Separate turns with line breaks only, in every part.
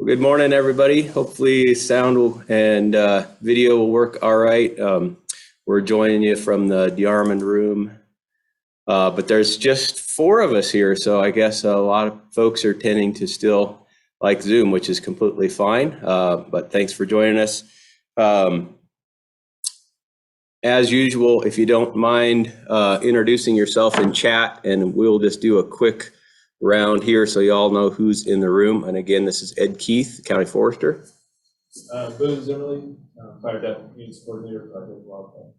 Good morning, everybody. Hopefully sound and video will work all right. We're joining you from the Diarmond room, but there's just 4 of us here, so I guess a lot of folks are tending to still like Zoom, which is completely fine, but thanks for joining us. As usual, if you don't mind introducing yourself in chat, and we'll just do a quick round here so you all know who's in the room. And again, this is Ed Keith, County Forester.
Boone Zimmerly, Fire Deputy Community Coordinator, Project Wildfire.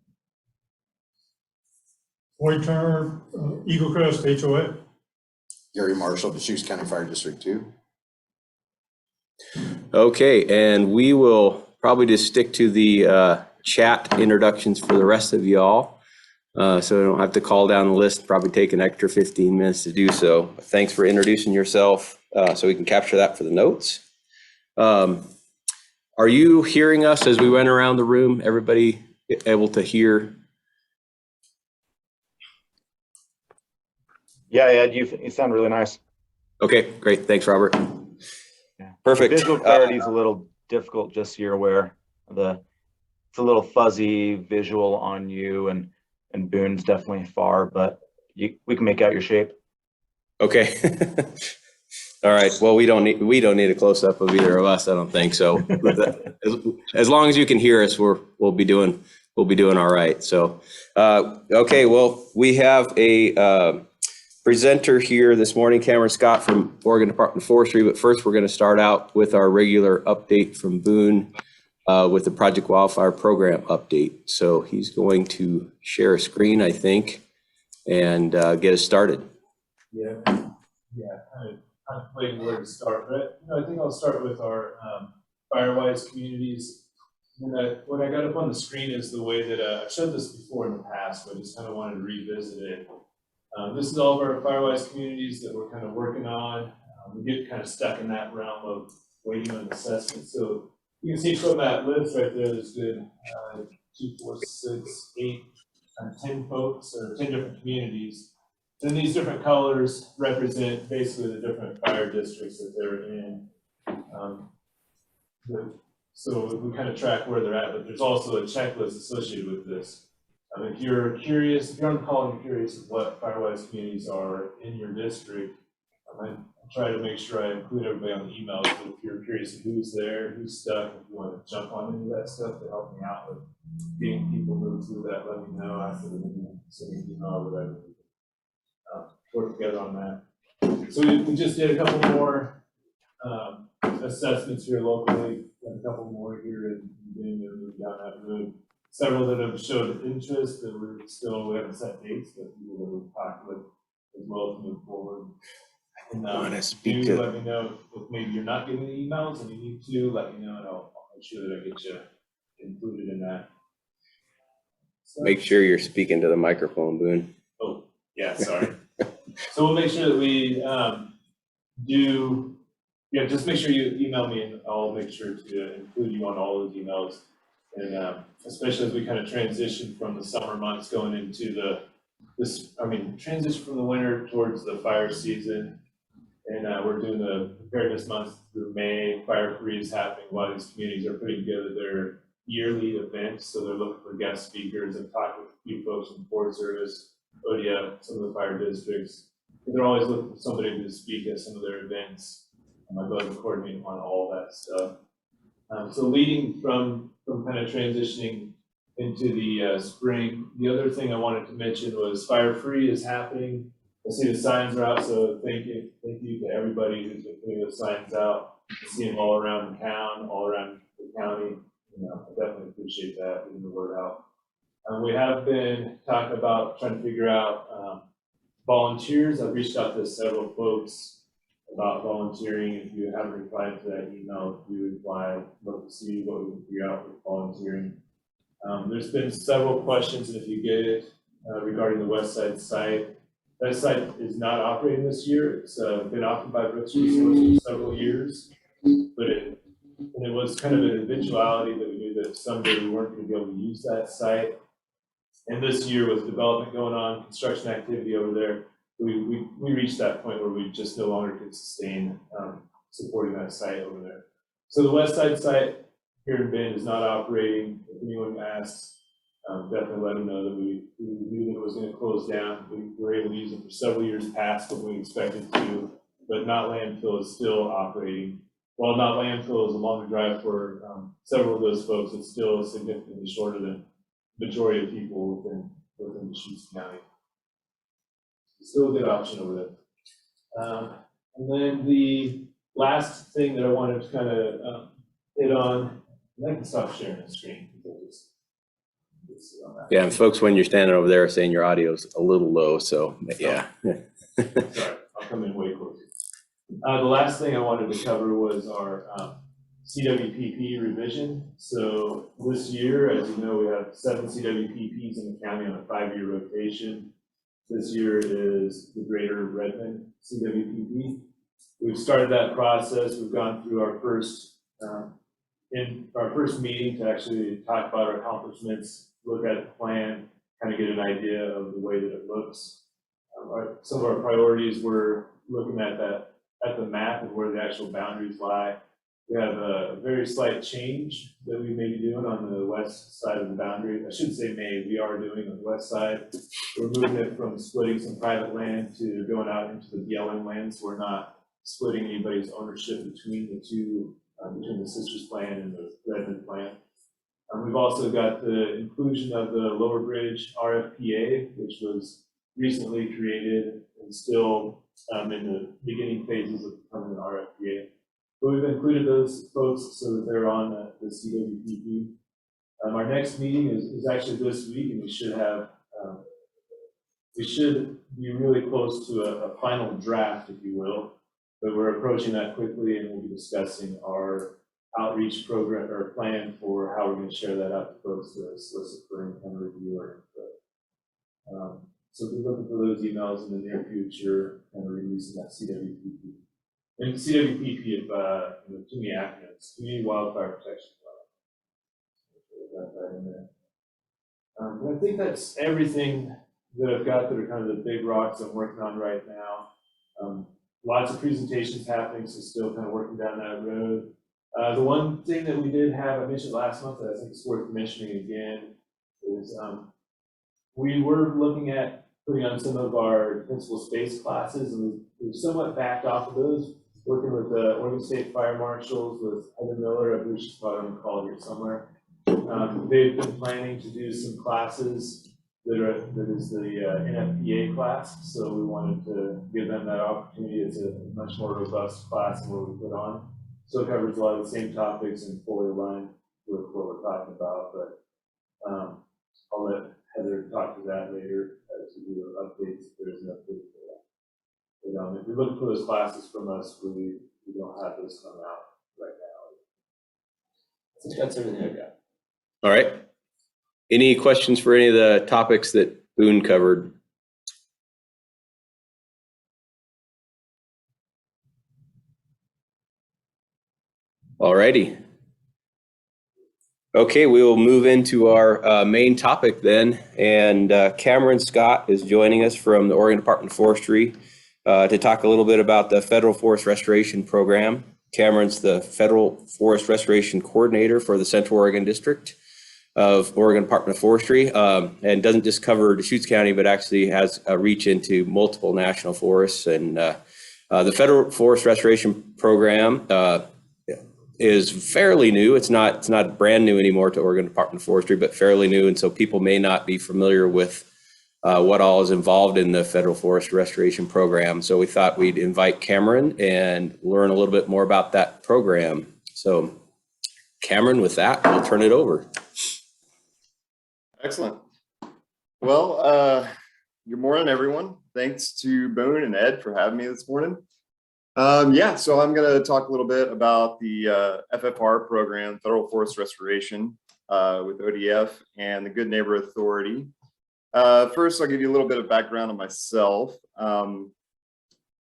Lloyd Turner, Eagle Crest HOA.
Gary Marshall, Deschutes County Fire District 2.
Okay, and we will probably just stick to the chat introductions for the rest of y'all. So I don't have to call down the list, probably take an extra 15 minutes to do so. Thanks for introducing yourself so we can capture that for the notes. Are you hearing us as we went around the room? Everybody able to hear?
Yeah, Ed, you sound really nice.
Okay, great. Thanks, Robert.
Yeah.
Perfect.
Visual clarity is a little difficult, just so you're aware. It's a little fuzzy visual on you, and Boone's definitely far, but we can make out your shape.
Okay. All right. Well, we don't need a close up of either of us, I don't think so. As long as you can hear us, we'll be doing all right. So, okay. Well, we have a presenter here this morning, Cameron Scott from Oregon Department of Forestry. But first, we're going to start out with our regular update from Boone with the Project Wildfire Program update. So he's going to share a screen, I think, and get us started.
Yeah, kind of contemplating where to start, but I think I'll start with our Firewise communities. And what I got up on the screen is the way that I've showed this before in the past, but I just kind of wanted to revisit it. This is all of our Firewise communities that we're kind of working on. We get kind of stuck in that realm of waiting on assessment. So you can see from that list right there, there's good 2, 4, 6, 8, 10 folks, or 10 different communities. And these different colors represent basically the different fire districts that they're in. So we kind of track where they're at, but there's also a checklist associated with this. If you're curious, if you're on the call and you're curious of what Firewise communities are in your district, I try to make sure I include everybody on the emails. But if you're curious of who's there, who's stuck, if you want to jump on any of that stuff to help me out with getting people moved through that, let me know after the meeting. Send me an email or whatever. Work together on that. So we just did a couple more assessments here locally, and a couple more here in Virginia, down that road. Several that have showed interest that we haven't set dates, but people that we've talked with as well to move forward. And let me know if maybe you're not getting the emails and you need to, let me know, and I'll make sure that I get you included in that. So,
Make sure you're speaking to the microphone, Boone.
Oh, yeah, sorry. So we'll make sure that we just make sure you email me, and I'll make sure to include you on all those emails. And especially as we kind of transition from the summer months going into transition from the winter towards the fire season. And we're doing the preparedness months through May. Fire Free is happening. A lot of these communities are putting together their yearly events. So they're looking for guest speakers. I've talked with a few folks from Forest Service, ODF, some of the fire districts. They're always looking for somebody to speak at some of their events. I go and coordinate on all that stuff. So leading from kind of transitioning into the spring, the other thing I wanted to mention was Fire Free is happening. I see the signs are out, so thank you to everybody who's been putting those signs out. I see them all around town, all around the county. I definitely appreciate that, getting the word out. We have been talking about trying to figure out volunteers. I've reached out to several folks about volunteering. If you haven't replied to that email, do reply. I'd love to see what we can figure out with volunteering. There's been several questions, and if you get it, regarding the West Side site. That site is not operating this year. It's been operated by Brooks Resources for several years, but it was kind of an eventuality that we knew that someday we weren't going to be able to use that site. And this year, with development going on, construction activity over there, we reached that point where we just no longer could sustain supporting that site over there. So the west side site here in Bend is not operating. If anyone asks, definitely let them know that we knew that it was going to close down. We were able to use it for several years past what we expected to, but not landfill is still operating. While not landfill is a longer drive for several of those folks, it's still significantly shorter than the majority of people within Deschutes County. It's still a good option over there. And then the last thing that I wanted to kind of hit on, I can stop sharing the screen.
Yeah, and folks, when you're standing over there saying your audio's a little low, so yeah.
Sorry, I'll come in way closer. The last thing I wanted to cover was our CWPP revision. So this year, as you know, we have 7 CWPPs in the county on a 5-year rotation. This year is the Greater Redmond CWPP. We've started that process. We've gone through our first meeting to actually talk about our accomplishments, look at the plan, kind of get an idea of the way that it looks. Some of our priorities were looking at the map and where the actual boundaries lie. We have a very slight change that we may be doing on the west side of the boundary. I shouldn't say may, we are doing on the west side. We're moving it from splitting some private land to going out into the BLM land, so we're not splitting anybody's ownership between the two, between the Sisters Plan and the Redmond Plan. We've also got the inclusion of the Lower Bridge RFPA, which was recently created and still in the beginning phases of becoming an RFPA. But we've included those folks so that they're on the CWPP. Our next meeting is actually this week, and we should be really close to a final draft, if you will. But we're approaching that quickly, and we'll be discussing our outreach program or plan for how we're going to share that out to folks to solicit for any kind of review or input. So we're looking for those emails in the near future and releasing that CWPP. And CWPP, too many acronyms, Community Wildfire Protection Plan. Got that in there. And I think that's everything that I've got that are kind of the big rocks I'm working on right now. Lots of presentations happening, so still kind of working down that road. The one thing that we did have, I mentioned last month, that I think is worth mentioning again, is we were looking at putting on some of our principal space classes, and we've somewhat backed off of those, working with the Oregon State Fire Marshals, with Heather Miller, I believe she's probably on the call here somewhere. They've been planning to do some classes that is the NFPA class, so we wanted to give them that opportunity. It's a much more robust class than what we put on. So it covers a lot of the same topics and fully aligned with what we're talking about, but I'll let Heather talk to that later as we do updates, if there's an update for that. But if you're looking for those classes from us, we don't have those coming out right now. I think that's everything I got.
All right. Any questions for any of the topics that Boone covered? All righty. Okay, we will move into our main topic then. And Cameron Scott is joining us from the Oregon Department of Forestry to talk a little bit about the Federal Forest Restoration Program. Cameron's the Federal Forest Restoration Coordinator for the Central Oregon District of Oregon Department of Forestry, and doesn't just cover Deschutes County, but actually has a reach into multiple national forests. And the Federal Forest Restoration Program is fairly new. It's not brand new anymore to Oregon Department of Forestry, but fairly new. And so people may not be familiar with what all is involved in the Federal Forest Restoration Program. So we thought we'd invite Cameron and learn a little bit more about that program. So Cameron, with that, I'll turn it over.
Excellent. Well, good morning, everyone. Thanks to Boone and Ed for having me this morning. Yeah, so I'm going to talk a little bit about the FFR program, Federal Forest Restoration, with ODF and the Good Neighbor Authority. First, I'll give you a little bit of background on myself.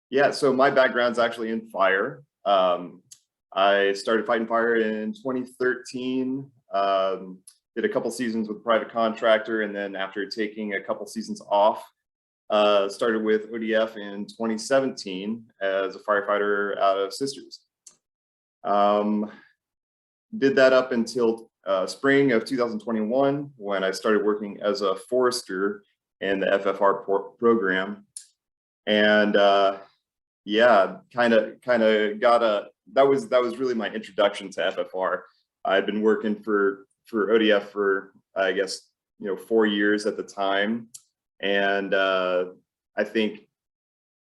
Yeah, so my background's actually in fire. I started fighting fire in 2013. Did a couple seasons with a private contractor, and then after taking a couple seasons off, started with ODF in 2017 as a firefighter out of Sisters. did that up until spring of 2021 when I started working as a forester in the FFR program. And yeah, kind of got that was really my introduction to FFR. I'd been working for ODF for, I guess, 4 years at the time. And I think,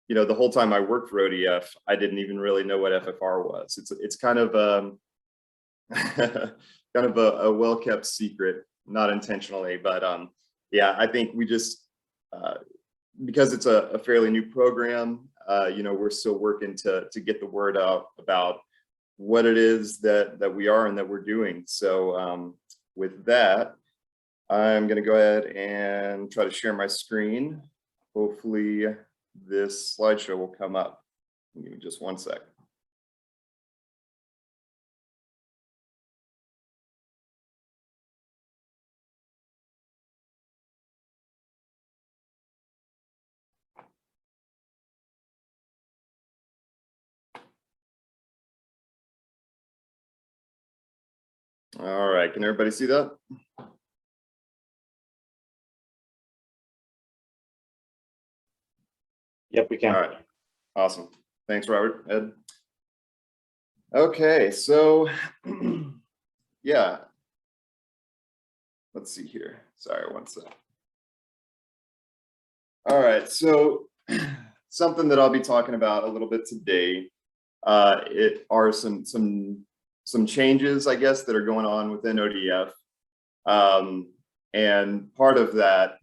the whole time I worked for ODF, I didn't even really know what FFR was. It's kind of kind of a well-kept secret, not intentionally, but yeah, I think we just, because it's a fairly new program, we're still working to get the word out about what it is that we are and that we're doing. So with that, I'm going to go ahead and try to share my screen. Hopefully this slideshow will come up. Give me just 1 second. All right, can everybody see that?
Yep, we can.
All right, awesome. Thanks, Robert, Ed. Okay, so yeah, let's see here. Sorry, 1 sec. All right, so something that I'll be talking about a little bit today, it are some changes, I guess, that are going on within ODF. And part of that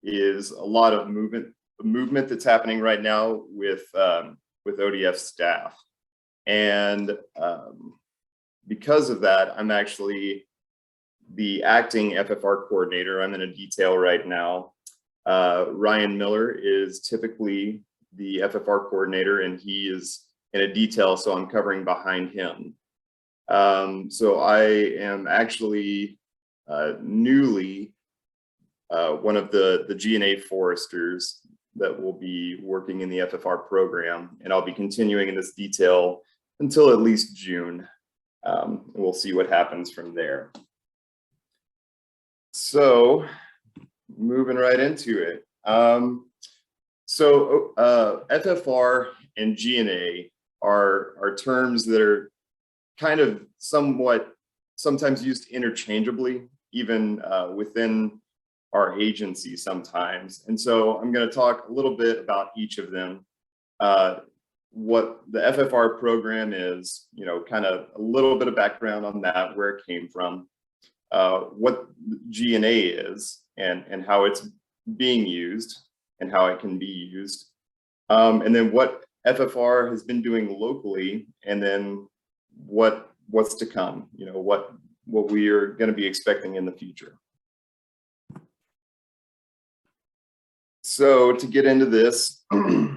is a lot of movement that's happening right now with ODF staff. And because of that, I'm actually the acting FFR coordinator. I'm in a detail right now. Ryan Miller is typically the FFR coordinator, and he is in a detail, so I'm covering behind him. So I am actually newly one of the GNA foresters that will be working in the FFR program, and I'll be continuing in this detail until at least June. We'll see what happens from there. So moving right into it. So FFR and GNA are terms that are kind of sometimes used interchangeably, even within our agency sometimes. And so I'm going to talk a little bit about each of them. What the FFR program is, kind of a little bit of background on that, where it came from, what GNA is and how it's being used and how it can be used. And then what FFR has been doing locally, and then what's to come, what we are going to be expecting in the future. So to get into this, yeah,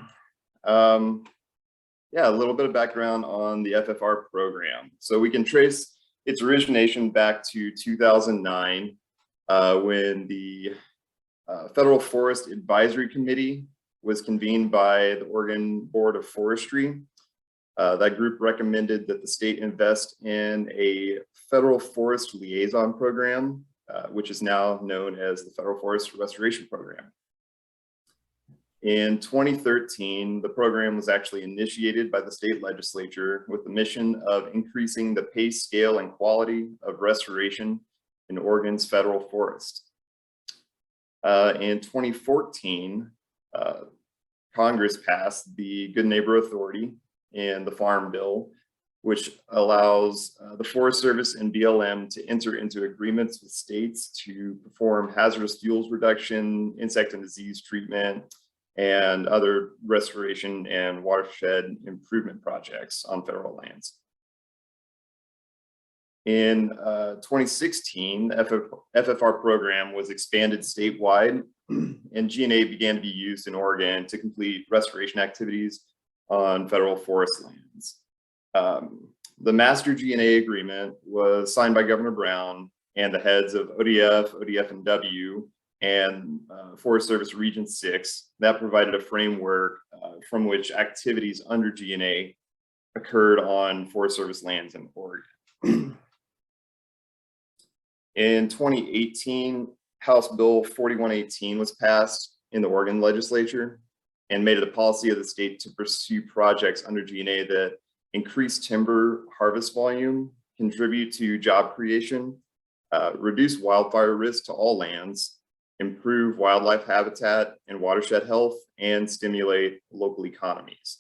a little bit of background on the FFR program. So we can trace its origination back to 2009, when the Federal Forest Advisory Committee was convened by the Oregon Board of Forestry. That group recommended that the state invest in a federal forest liaison program, which is now known as the Federal Forest Restoration Program. In 2013, the program was actually initiated by the state legislature with the mission of increasing the pace, scale, and quality of restoration in Oregon's federal forest. In 2014, Congress passed the Good Neighbor Authority and the Farm Bill, which allows the Forest Service and BLM to enter into agreements with states to perform hazardous fuels reduction, insect and disease treatment, and other restoration and watershed improvement projects on federal lands. In 2016, the FFR program was expanded statewide, and GNA began to be used in Oregon to complete restoration activities on federal forest lands. The Master GNA agreement was signed by Governor Brown and the heads of ODF, ODF&W, and Forest Service Region 6. That provided a framework from which activities under GNA occurred on Forest Service lands in Oregon. In 2018, House Bill 4118 was passed in the Oregon legislature and made it a policy of the state to pursue projects under GNA that increase timber harvest volume, contribute to job creation, reduce wildfire risk to all lands, improve wildlife habitat and watershed health, and stimulate local economies.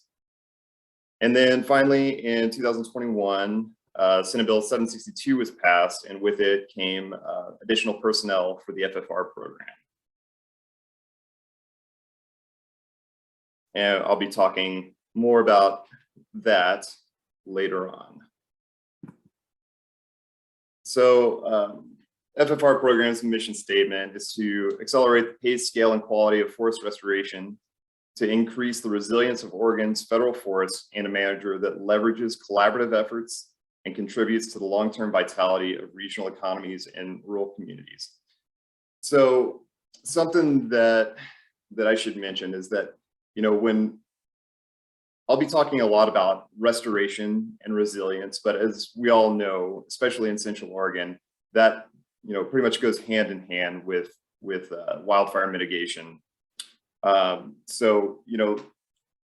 And then finally, in 2021, Senate Bill 762 was passed, and with it came additional personnel for the FFR program. And I'll be talking more about that later on. So FFR program's mission statement is to accelerate the pace, scale, and quality of forest restoration to increase the resilience of Oregon's federal forests in a manner that leverages collaborative efforts and contributes to the long-term vitality of regional economies and rural communities. So something that I should mention is that, you know, when I'll be talking a lot about restoration and resilience, but as we all know, especially in Central Oregon, that, you know, pretty much goes hand in hand with wildfire mitigation. So, you know,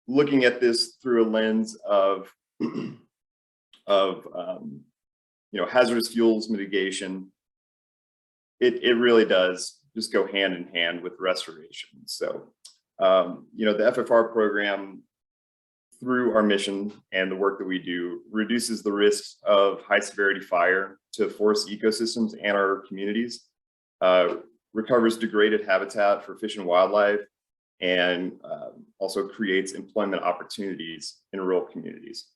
looking at this through a lens of you know, hazardous fuels mitigation, it really does just go hand in hand with restoration. So, you know, the FFR program, through our mission and the work that we do, reduces the risks of high severity fire to forest ecosystems and our communities, recovers degraded habitat for fish and wildlife, and also creates employment opportunities in rural communities.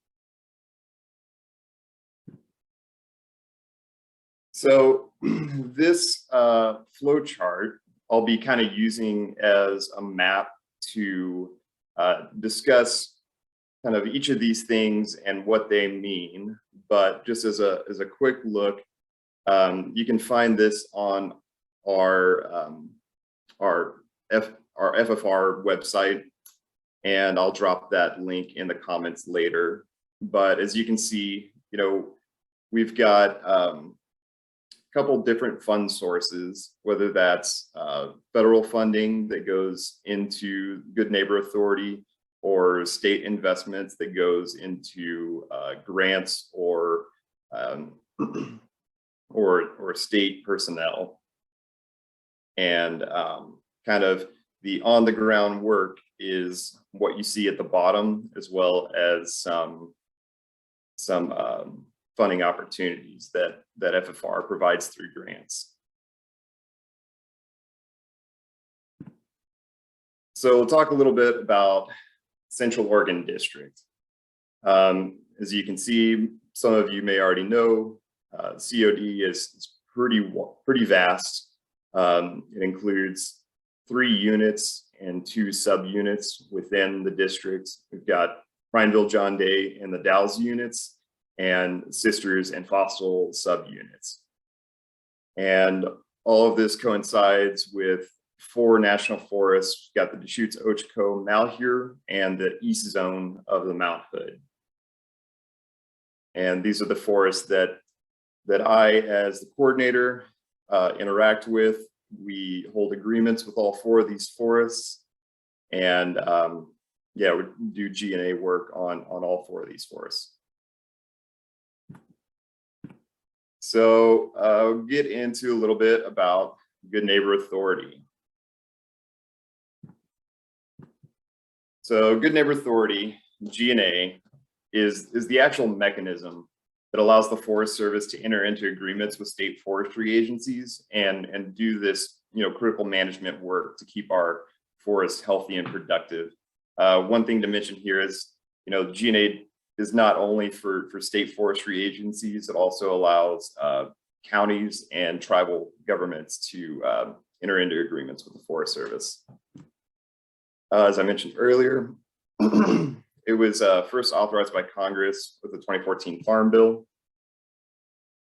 So this flow chart I'll be kind of using as a map to discuss kind of each of these things and what they mean. But just as a quick look, you can find this on our FFR website, and I'll drop that link in the comments later. But as you can see, you know, we've got a couple different fund sources, whether that's federal funding that goes into Good Neighbor Authority, or state investments that goes into grants or state personnel. And kind of the on the ground work is what you see at the bottom, as well as some funding opportunities that FFR provides through grants. So we'll talk a little bit about Central Oregon District. As you can see, some of you may already know, COD is pretty vast. It includes 3 units and 2 subunits within the district. We've got Prineville, John Day, and the Dalles units, and Sisters and Fossil subunits. And all of this coincides with 4 national forests. We've got the Deschutes, Ochco, Malheur, and the east zone of the Mount Hood. And these are the forests that I, as the coordinator, interact with. We hold agreements with all 4 of these forests, and yeah, we do GNA work on all 4 of these forests. So I'll get into a little bit about Good Neighbor Authority. So Good Neighbor Authority, GNA, is the actual mechanism that allows the Forest Service to enter into agreements with state forestry agencies and do this, you know, critical management work to keep our forests healthy and productive. One thing to mention here is, you know, GNA is not only for state forestry agencies, it also allows counties and tribal governments to enter into agreements with the Forest Service. As I mentioned earlier, it was first authorized by Congress with the 2014 Farm Bill.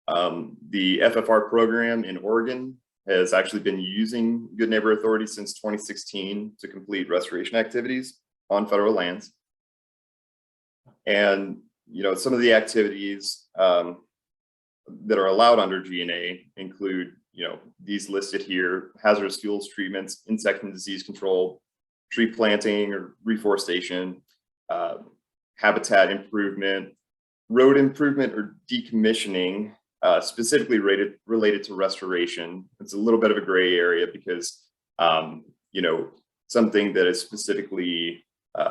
The FFR program in Oregon has actually been using Good Neighbor Authority since 2016 to complete restoration activities on federal lands. And, you know, some of the activities that are allowed under GNA include, these listed here: hazardous fuels treatments, insect and disease control, tree planting or reforestation, habitat improvement, road improvement or decommissioning, specifically related to restoration. It's a little bit of a gray area because, something that is specifically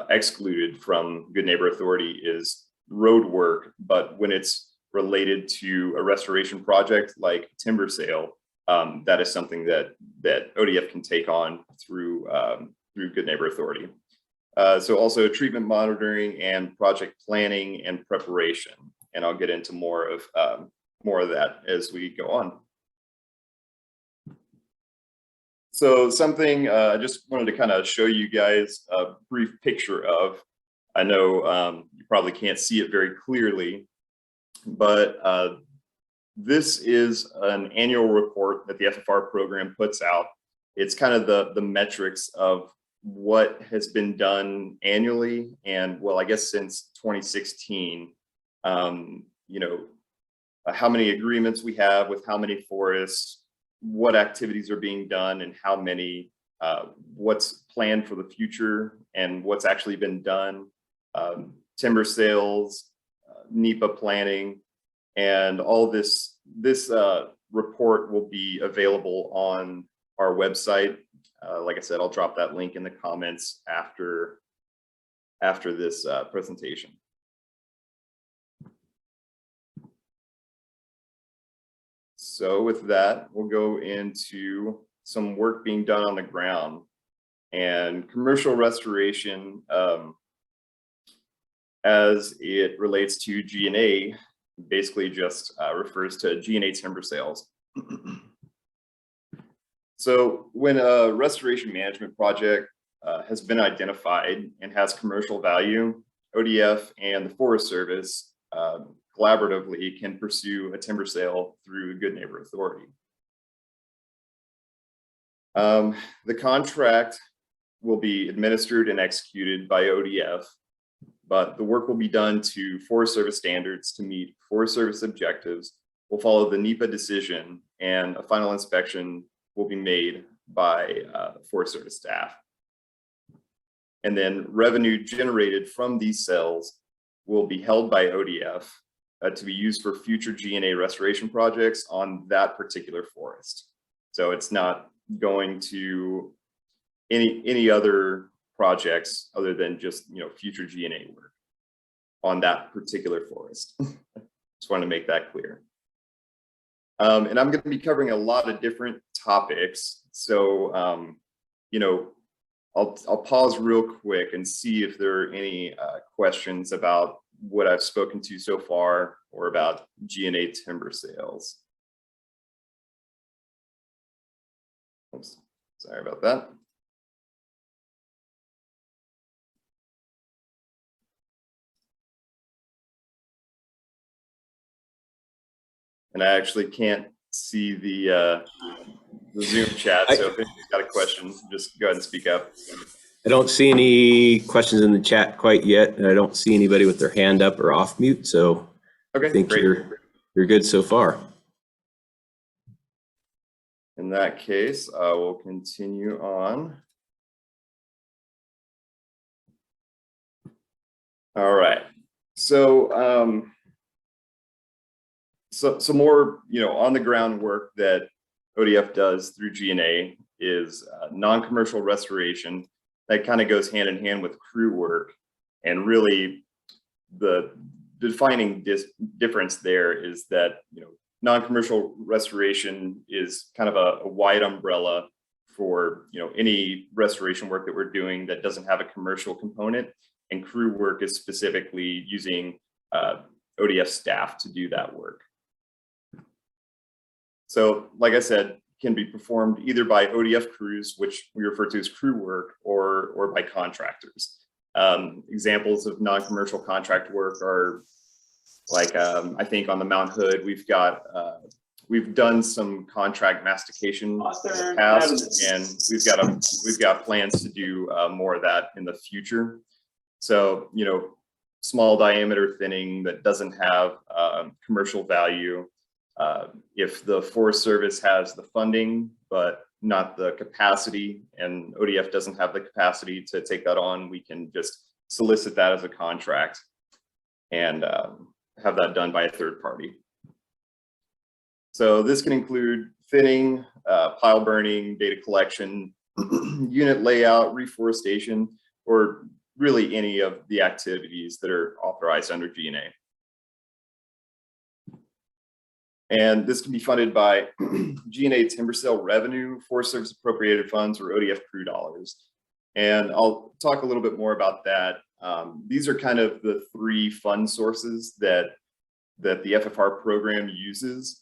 excluded from Good Neighbor Authority is road work, but when it's related to a restoration project like timber sale, that is something that ODF can take on through Good Neighbor Authority. So also treatment monitoring and project planning and preparation, and I'll get into more of that as we go on. So something I just wanted to kind of show you guys a brief picture of. I know you probably can't see it very clearly, but this is an annual report that the FFR program puts out. It's kind of the metrics of what has been done annually, and well, I guess since 2016, how many agreements we have with how many forests, what activities are being done, and how many, what's planned for the future, and what's actually been done, timber sales, NEPA planning, and all this report will be available on our website. Like I said, I'll drop that link in the comments after this presentation. So with that, we'll go into some work being done on the ground. And commercial restoration, as it relates to GNA, basically just refers to GNA timber sales. So when a restoration management project has been identified and has commercial value, ODF and the Forest Service collaboratively can pursue a timber sale through Good Neighbor Authority. The contract will be administered and executed by ODF, but the work will be done to Forest Service standards to meet Forest Service objectives. We'll follow the NEPA decision, and a final inspection will be made by Forest Service staff. And then revenue generated from these sales will be held by ODF to be used for future GNA restoration projects on that particular forest. So it's not going to any other projects other than just future GNA work on that particular forest. Just want to make that clear. And I'm going to be covering a lot of different topics. So, I'll pause real quick and see if there are any questions about what I've spoken to so far or about GNA timber sales. Oops, sorry about that. And I actually can't see the Zoom chat, so if anybody's got a question, just go ahead and speak up.
I don't see any questions in the chat quite yet, and I don't see anybody with their hand up or off mute, so
Okay,
I think
great.
you're good so far.
In that case, I will continue on. All right, so some more on the ground work that ODF does through GNA is non-commercial restoration. That kind of goes hand in hand with crew work, and really the defining difference there is that non-commercial restoration is kind of a wide umbrella for any restoration work that we're doing that doesn't have a commercial component, and crew work is specifically using ODF staff to do that work. So like I said, can be performed either by ODF crews, which we refer to as crew work, or by contractors. Examples of non-commercial contract work are like, I think on the Mount Hood, we've done some contract mastication in the past, and we've got plans to do more of that in the future. So, small diameter thinning that doesn't have commercial value. If the Forest Service has the funding, but not the capacity, and ODF doesn't have the capacity to take that on, we can just solicit that as a contract and have that done by a third party. So this can include thinning, pile burning, data collection, unit layout, reforestation, or really any of the activities that are authorized under GNA. And this can be funded by GNA timber sale revenue, Forest Service appropriated funds, or ODF crew dollars. And I'll talk a little bit more about that. These are kind of the three fund sources that the FFR program uses.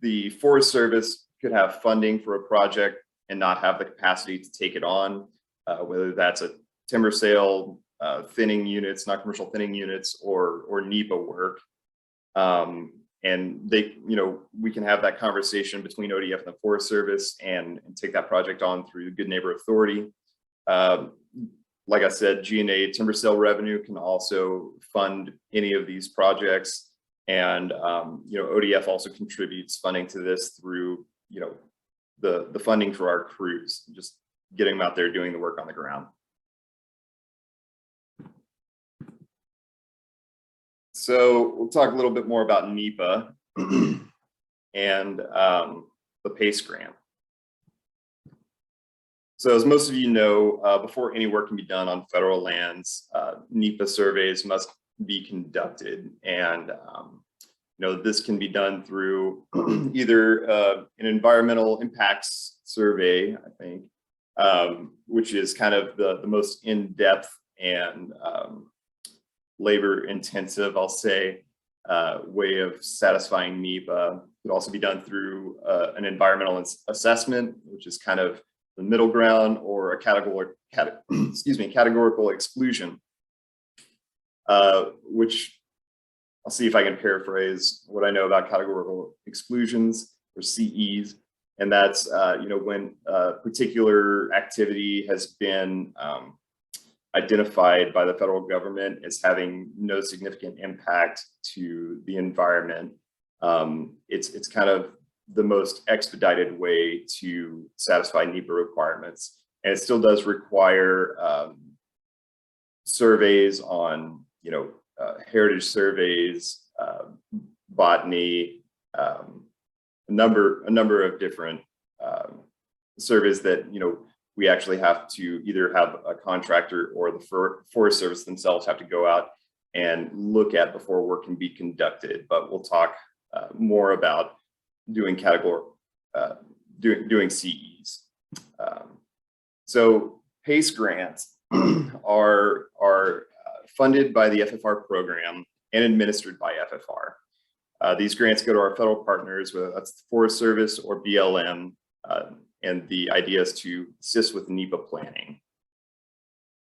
The Forest Service could have funding for a project and not have the capacity to take it on, whether that's a timber sale, thinning units, not commercial thinning units, or NEPA work. And they, we can have that conversation between ODF and the Forest Service and take that project on through the Good Neighbor Authority. Like I said, GNA timber sale revenue can also fund any of these projects. And, ODF also contributes funding to this through, the funding for our crews, just getting them out there doing the work on the ground. So we'll talk a little bit more about NEPA and the PACE grant. So as most of you know, before any work can be done on federal lands, NEPA surveys must be conducted. And this can be done through either an environmental impacts survey, I think, which is kind of the most in-depth and labor intensive, I'll say, way of satisfying NEPA. It could also be done through an environmental assessment, which is kind of the middle ground, or a categorical exclusion, which I'll see if I can paraphrase what I know about categorical exclusions, or CEs. And that's, when a particular activity has been identified by the federal government as having no significant impact to the environment. It's kind of the most expedited way to satisfy NEPA requirements. And it still does require surveys on, heritage surveys, botany, a number of different surveys that, we actually have to either have a contractor or the Forest Service themselves have to go out and look at before work can be conducted. But we'll talk more about doing doing CEs. So PACE grants are funded by the FFR program and administered by FFR. These grants go to our federal partners, whether that's the Forest Service or BLM, and the idea is to assist with NEPA planning.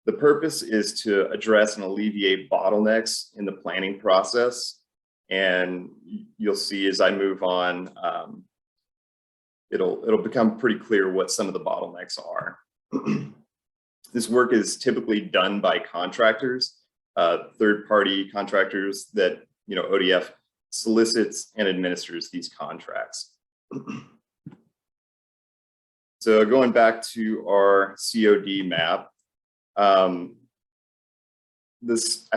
The purpose is to address and alleviate bottlenecks in the planning process. And you'll see as I move on, it'll become pretty clear what some of the bottlenecks are. This work is typically done by contractors, third-party contractors that ODF solicits and administers these contracts. So going back to our COD map, I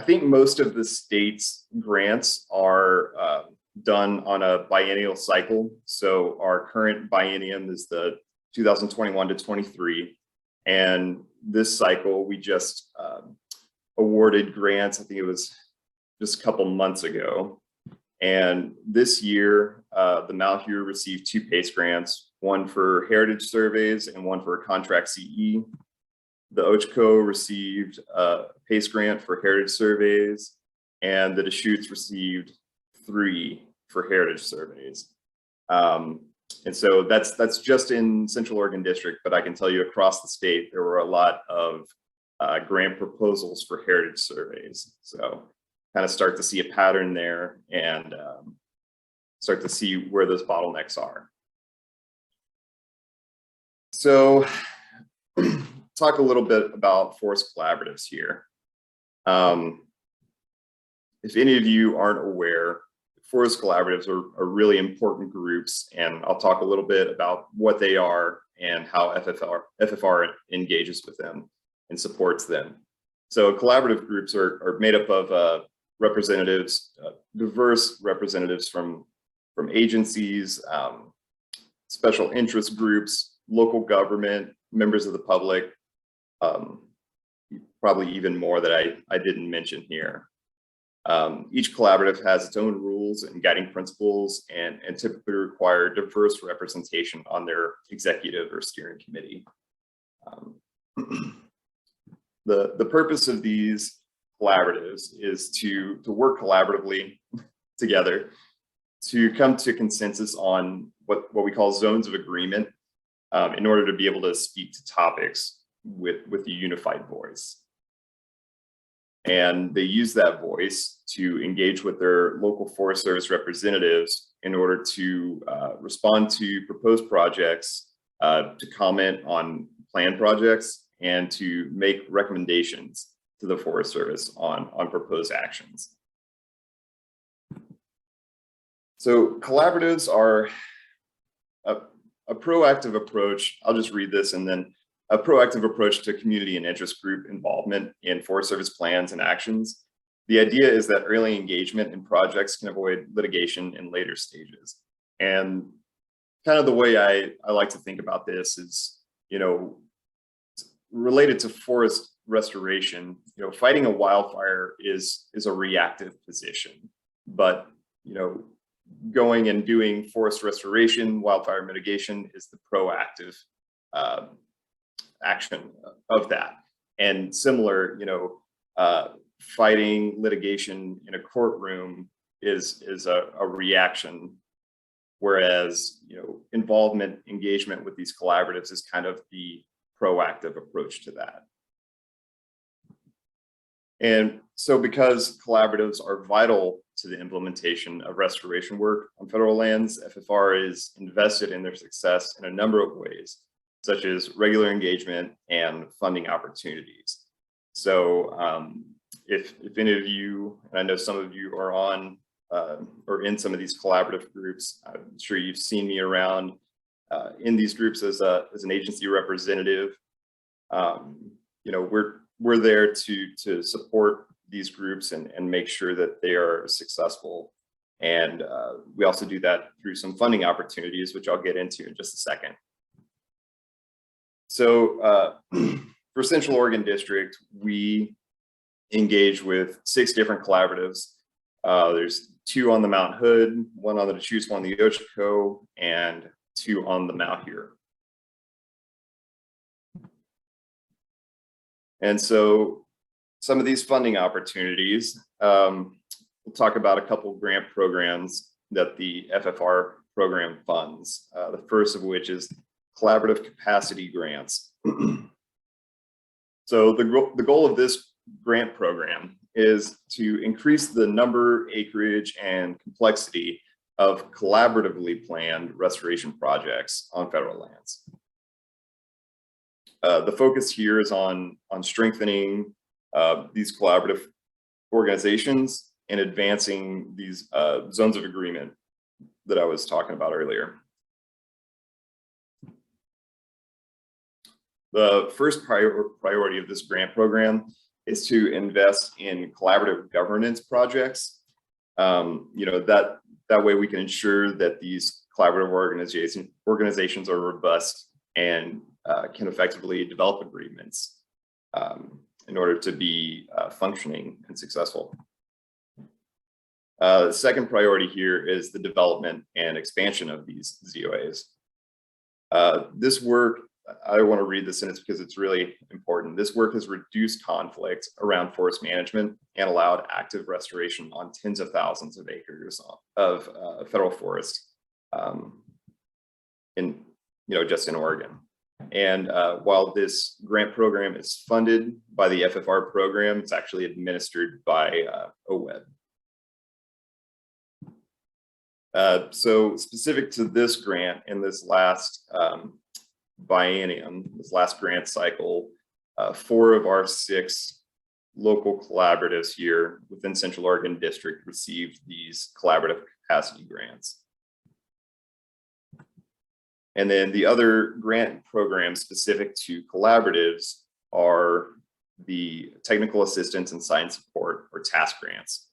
think most of the state's grants are done on a biennial cycle. So our current biennium is the 2021 to 23. And this cycle, we just awarded grants, I think it was just a couple months ago. And this year, the Malheur received 2 PACE grants, one for heritage surveys and one for a contract CE. The Ochco received a PACE grant for heritage surveys, and the Deschutes received 3 for heritage surveys. And so that's just in Central Oregon District, but I can tell you across the state, there were a lot of grant proposals for heritage surveys. So kind of start to see a pattern there and start to see where those bottlenecks are. So talk a little bit about forest collaboratives here. if any of you aren't aware, forest collaboratives are really important groups, and I'll talk a little bit about what they are and how FFR engages with them and supports them. So collaborative groups are made up of representatives, diverse representatives from agencies, special interest groups, local government, members of the public, probably even more that I didn't mention here. Each collaborative has its own rules and guiding principles and typically require diverse representation on their executive or steering committee. The purpose of these collaboratives is to work collaboratively together to come to consensus on what we call zones of agreement in order to be able to speak to topics with a unified voice. And they use that voice to engage with their local Forest Service representatives in order to respond to proposed projects, to comment on planned projects, and to make recommendations to the Forest Service on proposed actions. So collaboratives are a proactive approach. I'll just read this, and then a proactive approach to community and interest group involvement in Forest Service plans and actions. The idea is that early engagement in projects can avoid litigation in later stages. And kind of the way I like to think about this is, related to forest restoration, fighting a wildfire is a reactive position, but, going and doing forest restoration, wildfire mitigation is the proactive action of that. And similar, fighting litigation in a courtroom is a reaction, whereas involvement, engagement with these collaboratives is kind of the proactive approach to that. And so because collaboratives are vital to the implementation of restoration work on federal lands, FFR is invested in their success in a number of ways, such as regular engagement and funding opportunities. So if any of you, and I know some of you are on or in some of these collaborative groups, I'm sure you've seen me around in these groups as an agency representative. We're there to support these groups and make sure that they are successful. And we also do that through some funding opportunities, which I'll get into in just a second. So for Central Oregon District, we engage with 6 different collaboratives. There's 2 on the Mount Hood, 1 on the Deschutes, 1 on the Ochoco, and 2 on the Mount here. And so some of these funding opportunities, we'll talk about a couple grant programs that the FFR program funds. The first of which is collaborative capacity grants. So the goal of this grant program is to increase the number, acreage, and complexity of collaboratively planned restoration projects on federal lands. The focus here is on strengthening these collaborative organizations and advancing these zones of agreement that I was talking about earlier. The first priority of this grant program is to invest in collaborative governance projects. That way we can ensure that these collaborative organizations are robust and can effectively develop agreements in order to be functioning and successful. The second priority here is the development and expansion of these ZOAs. This work, I want to read this sentence because it's really important. This work has reduced conflict around forest management and allowed active restoration on tens of thousands of acres of federal forest just in Oregon. And while this grant program is funded by the FFR program, it's actually administered by OWEB. So specific to this grant in this last biennium, this last grant cycle, 4 of our 6 local collaboratives here within Central Oregon District received these collaborative capacity grants. And then the other grant programs specific to collaboratives are the technical assistance and science support, or task grants.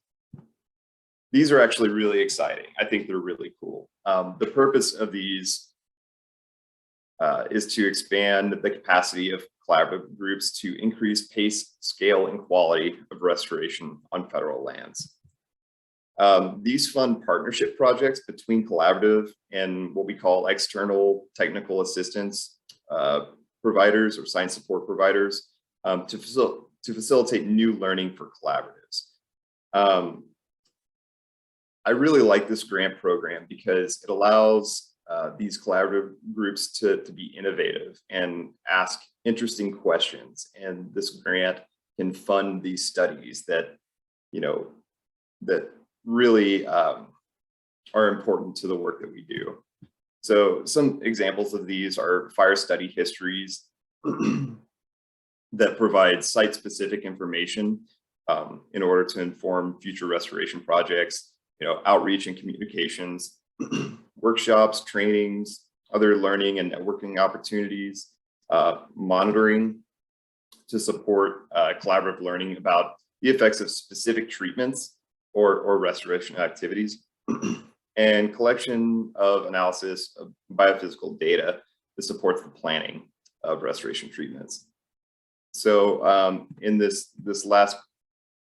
These are actually really exciting. I think they're really cool. The purpose of these is to expand the capacity of collaborative groups to increase pace, scale, and quality of restoration on federal lands. These fund partnership projects between collaborative and what we call external technical assistance providers or science support providers to facilitate new learning for collaboratives. I really like this grant program because it allows these collaborative groups to be innovative and ask interesting questions. And this grant can fund these studies that, that really are important to the work that we do. So some examples of these are fire study histories that provide site-specific information in order to inform future restoration projects, outreach and communications, workshops, trainings, other learning and networking opportunities, monitoring to support collaborative learning about the effects of specific treatments or restoration activities, and collection of analysis of biophysical data that supports the planning of restoration treatments. So in this last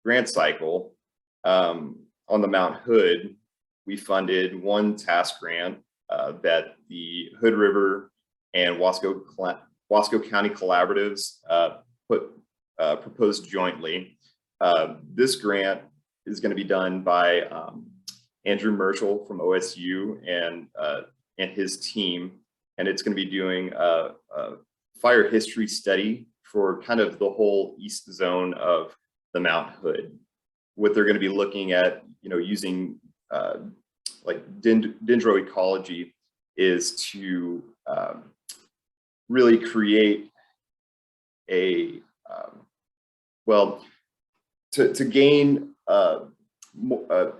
grant cycle, on the Mount Hood, we funded one task grant that the Hood River and Wasco County Collaboratives proposed jointly. This grant is going to be done by Andrew Merschel from OSU and his team, and it's going to be doing a fire history study for kind of the whole east zone of the Mount Hood. What they're going to be looking at, using like dendroecology, is to really create a to gain a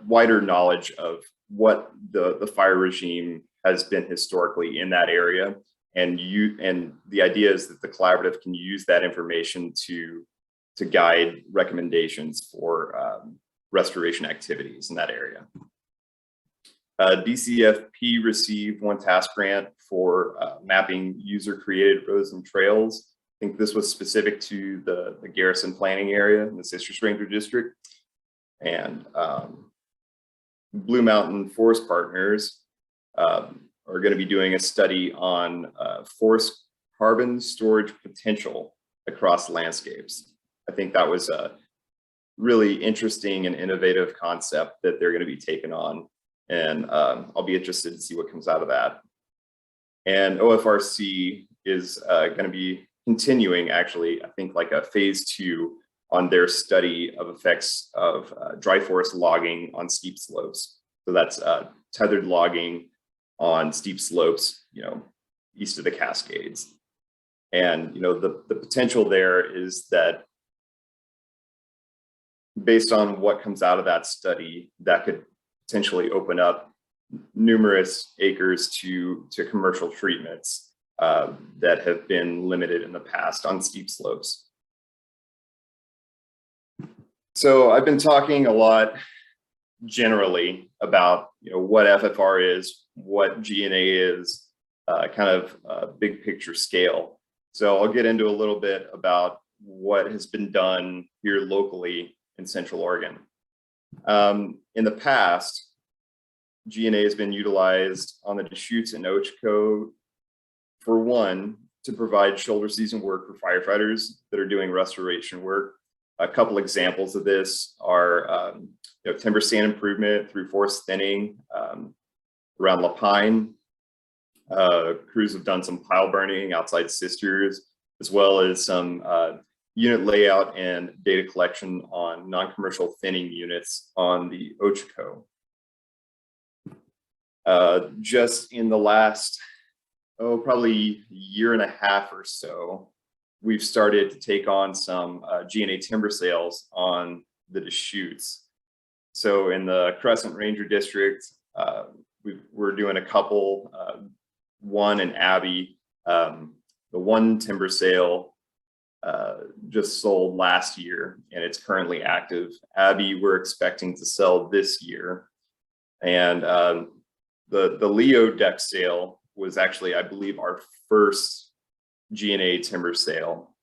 wider knowledge of what the fire regime has been historically in that area, and the idea is that the collaborative can use that information to guide recommendations for restoration activities in that area. DCFP received one task grant for mapping user-created roads and trails. I think this was specific to the Garrison planning area in the Citrus Ranger District. And Blue Mountain Forest Partners are going to be doing a study on forest carbon storage potential across landscapes. I think that was a really interesting and innovative concept that they're going to be taking on. And I'll be interested to see what comes out of that. And OFRC is going to be continuing, actually, I think, like a phase 2 on their study of effects of dry forest logging on steep slopes. So that's tethered logging on steep slopes, east of the Cascades. And, the potential there is that based on what comes out of that study, that could potentially open up numerous acres to commercial treatments that have been limited in the past on steep slopes. So I've been talking a lot generally about what FFR is, what GNA is, kind of big picture scale. So I'll get into a little bit about what has been done here locally in Central Oregon. In the past, GNA has been utilized on the Deschutes and Ochoco, for one, to provide shoulder season work for firefighters that are doing restoration work. A couple examples of this are timber stand improvement through forest thinning around La Pine. Crews have done some pile burning outside Sisters, as well as some unit layout and data collection on non-commercial thinning units on the Ochoco. Just in the last, probably year and a half or so, we've started to take on some GNA timber sales on the Deschutes. So in the Crescent Ranger District, we're doing a couple, one in Abbey. The one timber sale just sold last year and it's currently active. Abbey, we're expecting to sell this year. And the Leo deck sale was actually, I believe, our first GNA timber sale.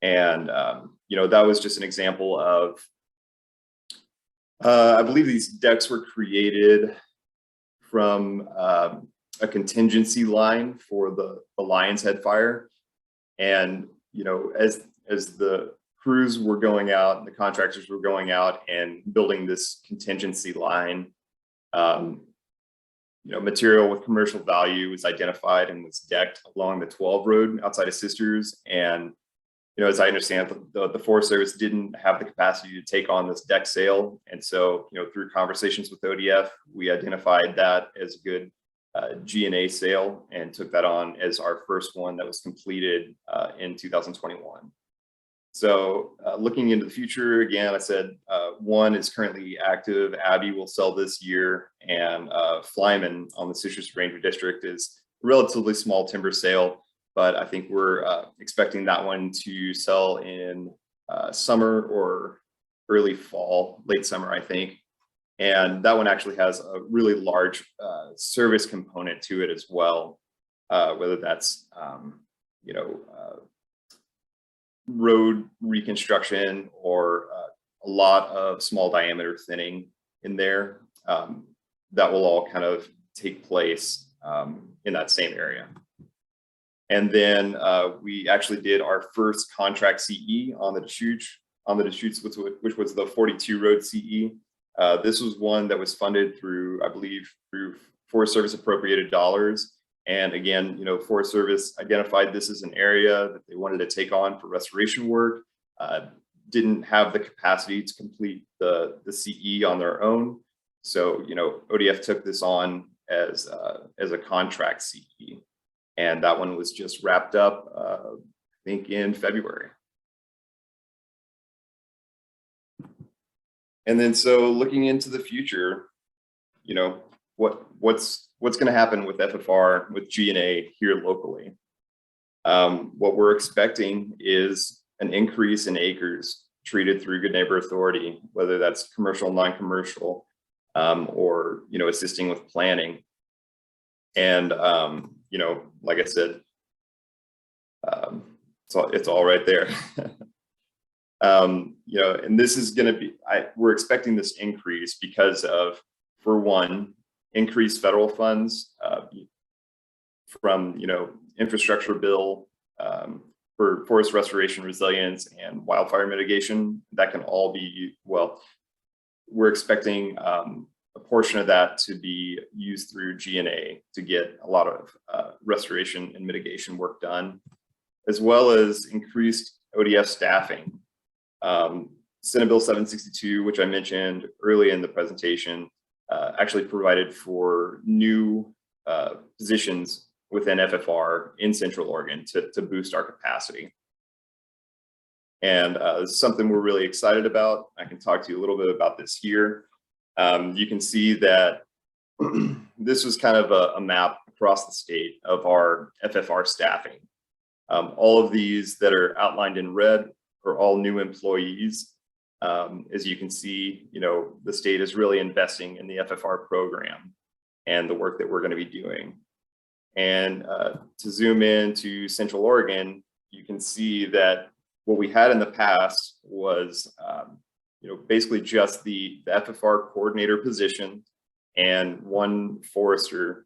And, you know, that was just an example of, I believe these decks were created from a contingency line for the Lion's Head fire. And, you know, as the crews were going out and the contractors were going out and building this contingency line, you know, material with commercial value was identified and was decked along the 12 road outside of Sisters. And, you know, as I understand, the Forest Service didn't have the capacity to take on this deck sale. And so, you know, through conversations with ODF, we identified that as a good GNA sale and took that on as our first one that was completed in 2021. So looking into the future, again, I said one is currently active. Abbey will sell this year, and Flyman on the Citrus Ranger District is a relatively small timber sale, but I think we're expecting that one to sell in summer or early fall, late summer, I think. And that one actually has a really large service component to it as well, whether that's, you know, road reconstruction or a lot of small diameter thinning in there. That will all kind of take place in that same area. And then we actually did our first contract CE on the Deschutes, which was the 42 road CE. This was one that was funded through, I believe, through Forest Service appropriated dollars. And again, you know, Forest Service identified this as an area that they wanted to take on for restoration work, didn't have the capacity to complete the CE on their own. So, you know, ODF took this on as a contract CE. And that one was just wrapped up, I think, in February. And then so looking into the future, you know, what's going to happen with FFR, with GNA here locally? What we're expecting is an increase in acres treated through Good Neighbor Authority, whether that's commercial, non-commercial, or, you know, assisting with planning. And, you know, like I said, it's all right there. You know, and this is going to be, we're expecting this increase because of, for one, increased federal funds from, you know, infrastructure bill for forest restoration, resilience, and wildfire mitigation. That can all be, well, we're expecting a portion of that to be used through GNA to get a lot of restoration and mitigation work done, as well as increased ODF staffing. Senate Bill 762, which I mentioned early in the presentation, actually provided for new positions within FFR in Central Oregon to boost our capacity. And it's something we're really excited about. I can talk to you a little bit about this here. You can see that this was kind of a map across the state of our FFR staffing. All of these that are outlined in red are all new employees. As you can see, you know, the state is really investing in the FFR program and the work that we're going to be doing. And to zoom in to Central Oregon, you can see that what we had in the past was, you know, basically just the FFR coordinator position and one forester,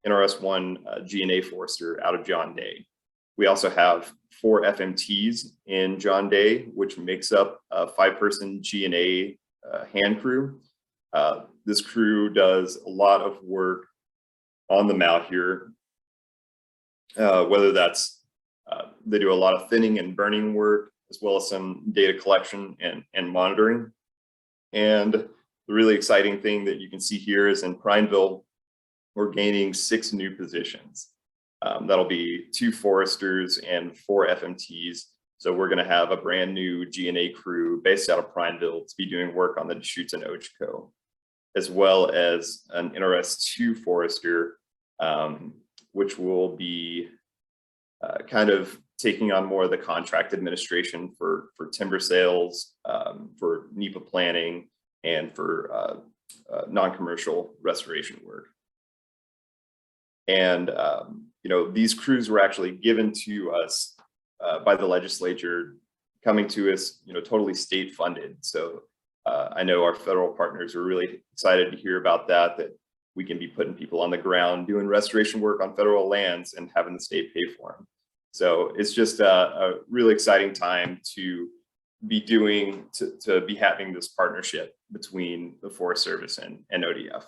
NRS1 GNA forester out of John Day. We also have 4 FMTs in John Day, which makes up a 5-person GNA hand crew. This crew does a lot of work on the mound here, whether that's, they do a lot of thinning and burning work, as well as some data collection and monitoring. And the really exciting thing that you can see here is in Prineville, we're gaining 6 new positions. That'll be 2 foresters and 4 FMTs. So we're going to have a brand new GNA crew based out of Prineville to be doing work on the Deschutes and Ochco, as well as an NRS 2 forester, which will be kind of taking on more of the contract administration for timber sales, for NEPA planning, and for non-commercial restoration work. And you know, these crews were actually given to us by the legislature, coming to us, you know, totally state funded. So I know our federal partners are really excited to hear about that we can be putting people on the ground doing restoration work on federal lands and having the state pay for them. So it's just a really exciting time to be to be having this partnership between the Forest Service and ODF.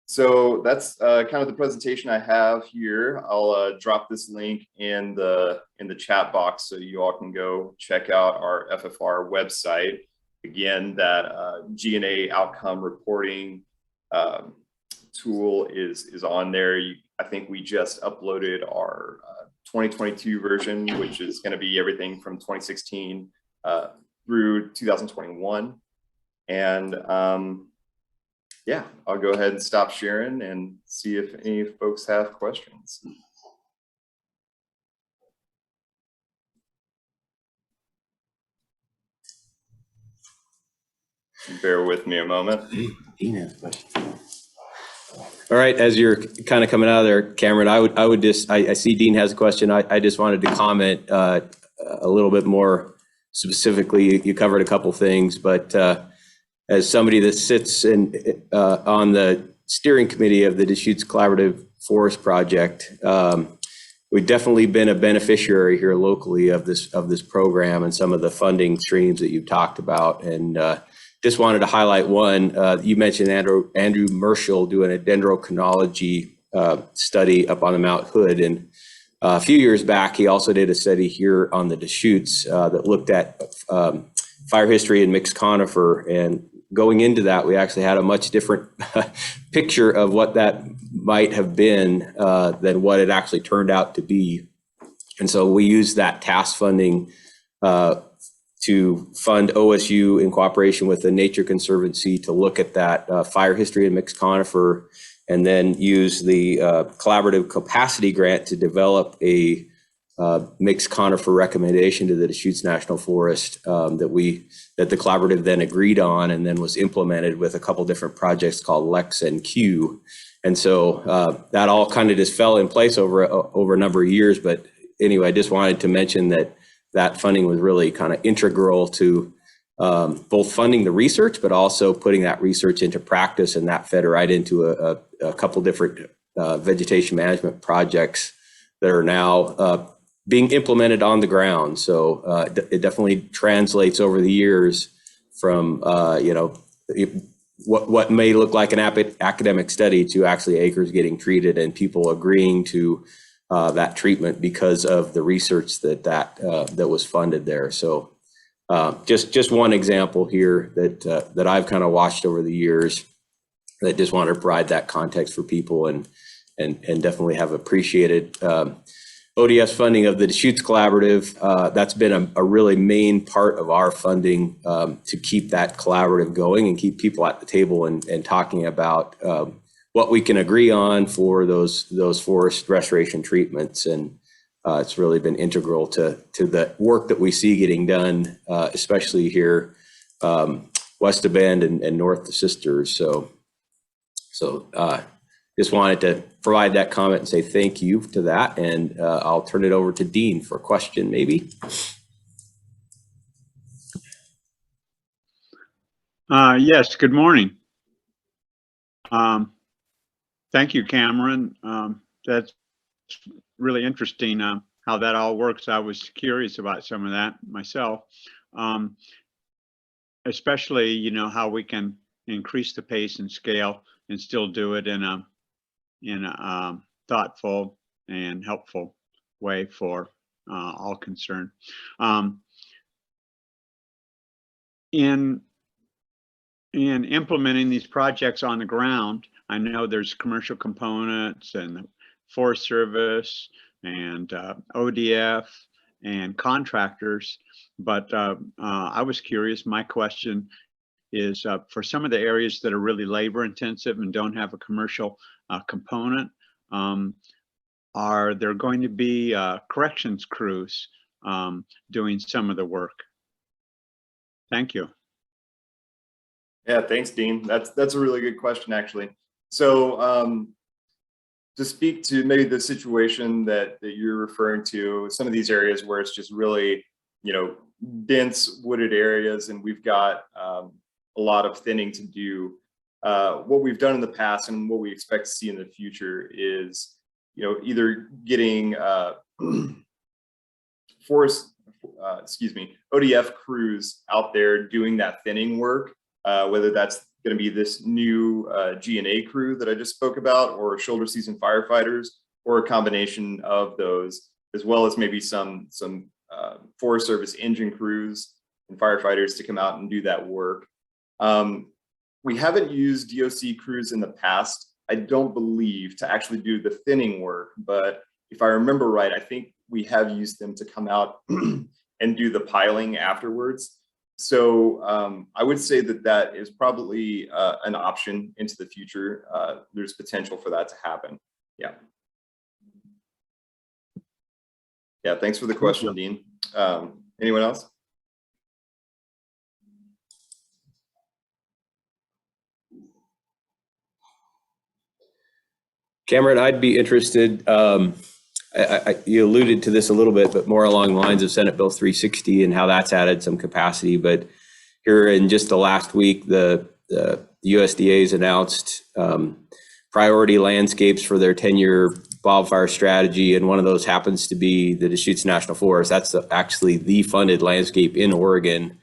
So that's kind of the presentation I have here. I'll drop this link in the chat box so you all can go check out our FFR website. Again, that GNA outcome reporting tool is on there. I think we just uploaded our 2022 version, which is going to be everything from 2016 through 2021. And yeah, I'll go ahead and stop sharing and see if any folks have questions. Bear with me a moment.
Dean has a question. All right, as you're kind of coming out of there, Cameron, I would just, I see Dean has a question. I just wanted to comment a little bit more specifically. You covered a couple things, but as somebody that sits on the steering committee of the Deschutes Collaborative Forest Project, we've definitely been a beneficiary here locally of this program and some of the funding streams that you've talked about. And just wanted to highlight one. You mentioned Andrew Marshall doing a dendrochronology study up on the Mount Hood, and a few years back he also did a study here on the Deschutes that looked at fire history and mixed conifer. And going into that, we actually had a much different picture of what that might have been than what it actually turned out to be. And so we used that task funding to fund OSU in cooperation with the Nature Conservancy to look at that fire history and mixed conifer, and then use the collaborative capacity grant to develop a mixed conifer recommendation to the Deschutes National Forest that the collaborative then agreed on, and then was implemented with a couple different projects called Lex and Q. And so that all kind of just fell in place over a number of years. But anyway, I just wanted to mention that funding was really kind of integral to both funding the research, but also putting that research into practice, and that fed right into a couple different vegetation management projects that are now being implemented on the ground. So it definitely translates over the years from you know, what may look like an academic study to actually acres getting treated and people agreeing to that treatment because of the research that was funded there. So just one example here that I've kind of watched over the years, that just want to provide that context for people, and definitely have appreciated ODS funding of the Deschutes Collaborative. That's been a really main part of our funding to keep that collaborative going and keep people at the table and talking about what we can agree on for those forest restoration treatments. And it's really been integral to the work that we see getting done, especially here west of Bend and north of Sisters. So just wanted to provide that comment and say thank you to that. And I'll turn it over to Dean for a question, maybe.
Yes, good morning. Thank you, Cameron. That's really interesting how that all works. I was curious about some of that myself, especially, you know, how we can increase the pace and scale and still do it in a thoughtful and helpful way for all concerned. In implementing these projects on the ground, I know there's commercial components and Forest Service and ODF and contractors. But I was curious, my question is for some of the areas that are really labor intensive and don't have a commercial component, are there going to be corrections crews doing some of the work? Thank you.
Yeah, thanks, Dean. That's a really good question, actually. So to speak to maybe the situation that you're referring to, some of these areas where it's just really, you know, dense wooded areas, and we've got a lot of thinning to do. What we've done in the past and what we expect to see in the future is, you know, either getting ODF crews out there doing that thinning work, whether that's going to be this new GNA crew that I just spoke about, or shoulder season firefighters, or a combination of those, as well as maybe some Forest Service engine crews and firefighters to come out and do that work. We haven't used DOC crews in the past, I don't believe, to actually do the thinning work, but if I remember right, I think we have used them to come out and do the piling afterwards. So I would say that is probably an option into the future. There's potential for that to happen. Yeah. Yeah, thanks for the question, Dean. Anyone else?
Cameron, I'd be interested, you alluded to this a little bit, but more along the lines of Senate Bill 360 and how that's added some capacity. But here in just the last week, the USDA's announced priority landscapes for their 10-year wildfire strategy. And one of those happens to be the Deschutes National Forest. That's actually the funded landscape in Oregon,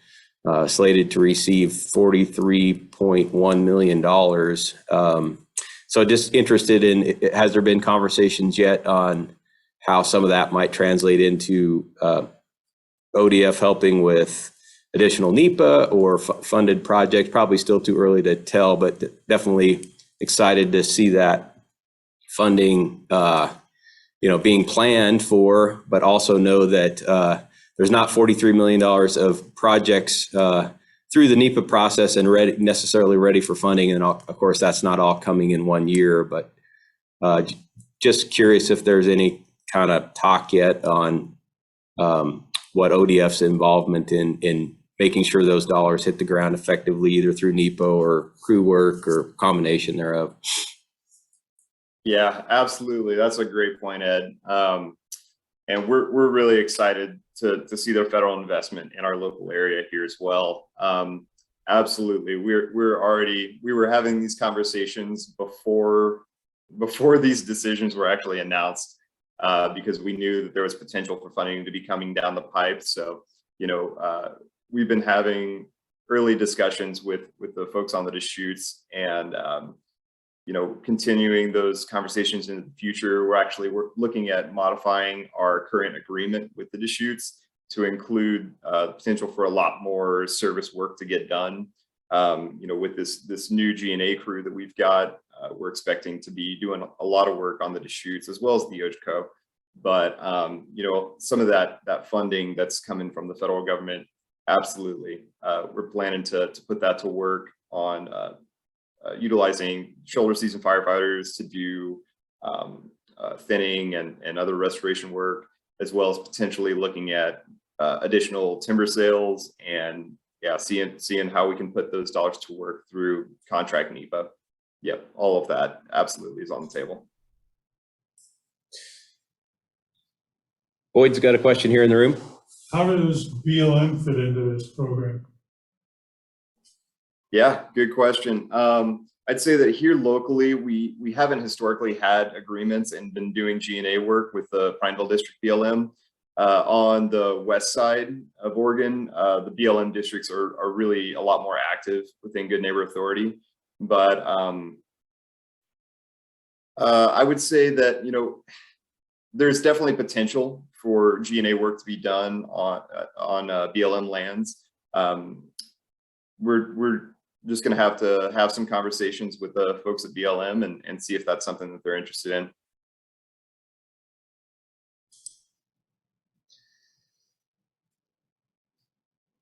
slated to receive $43.1 million. So just interested in, has there been conversations yet on how some of that might translate into ODF helping with additional NEPA or funded projects? Probably still too early to tell, but definitely excited to see that funding, being planned for, but also know that there's not $43 million of projects through the NEPA process and necessarily ready for funding. And of course, that's not all coming in one year, but just curious if there's any kind of talk yet on what ODF's involvement in making sure those dollars hit the ground effectively, either through NEPA or crew work or combination thereof.
Yeah, absolutely. That's a great point, Ed. And we're really excited to see the federal investment in our local area here as well. Absolutely, we were having these conversations before these decisions were actually announced, because we knew that there was potential for funding to be coming down the pipe. So, we've been having early discussions with the folks on the Deschutes, and continuing those conversations in the future. We're looking at modifying our current agreement with the Deschutes to include potential for a lot more service work to get done. With this new GNA crew that we've got, we're expecting to be doing a lot of work on the Deschutes as well as the OJCO. But some of that funding that's coming from the federal government, absolutely, we're planning to put that to work on utilizing shoulder season firefighters to do thinning and other restoration work, as well as potentially looking at additional timber sales and seeing how we can put those dollars to work through contract NEPA. Yep, all of that absolutely is on the table.
Boyd's got a question here in the room.
How does BLM fit into this program?
Yeah, good question. I'd say that here locally, we haven't historically had agreements and been doing GNA work with the Prineville District BLM. On the west side of Oregon, the BLM districts are really a lot more active within Good Neighbor Authority. But I would say that, there's definitely potential for GNA work to be done on BLM lands. We're just going to have some conversations with the folks at BLM and see if that's something that they're interested in.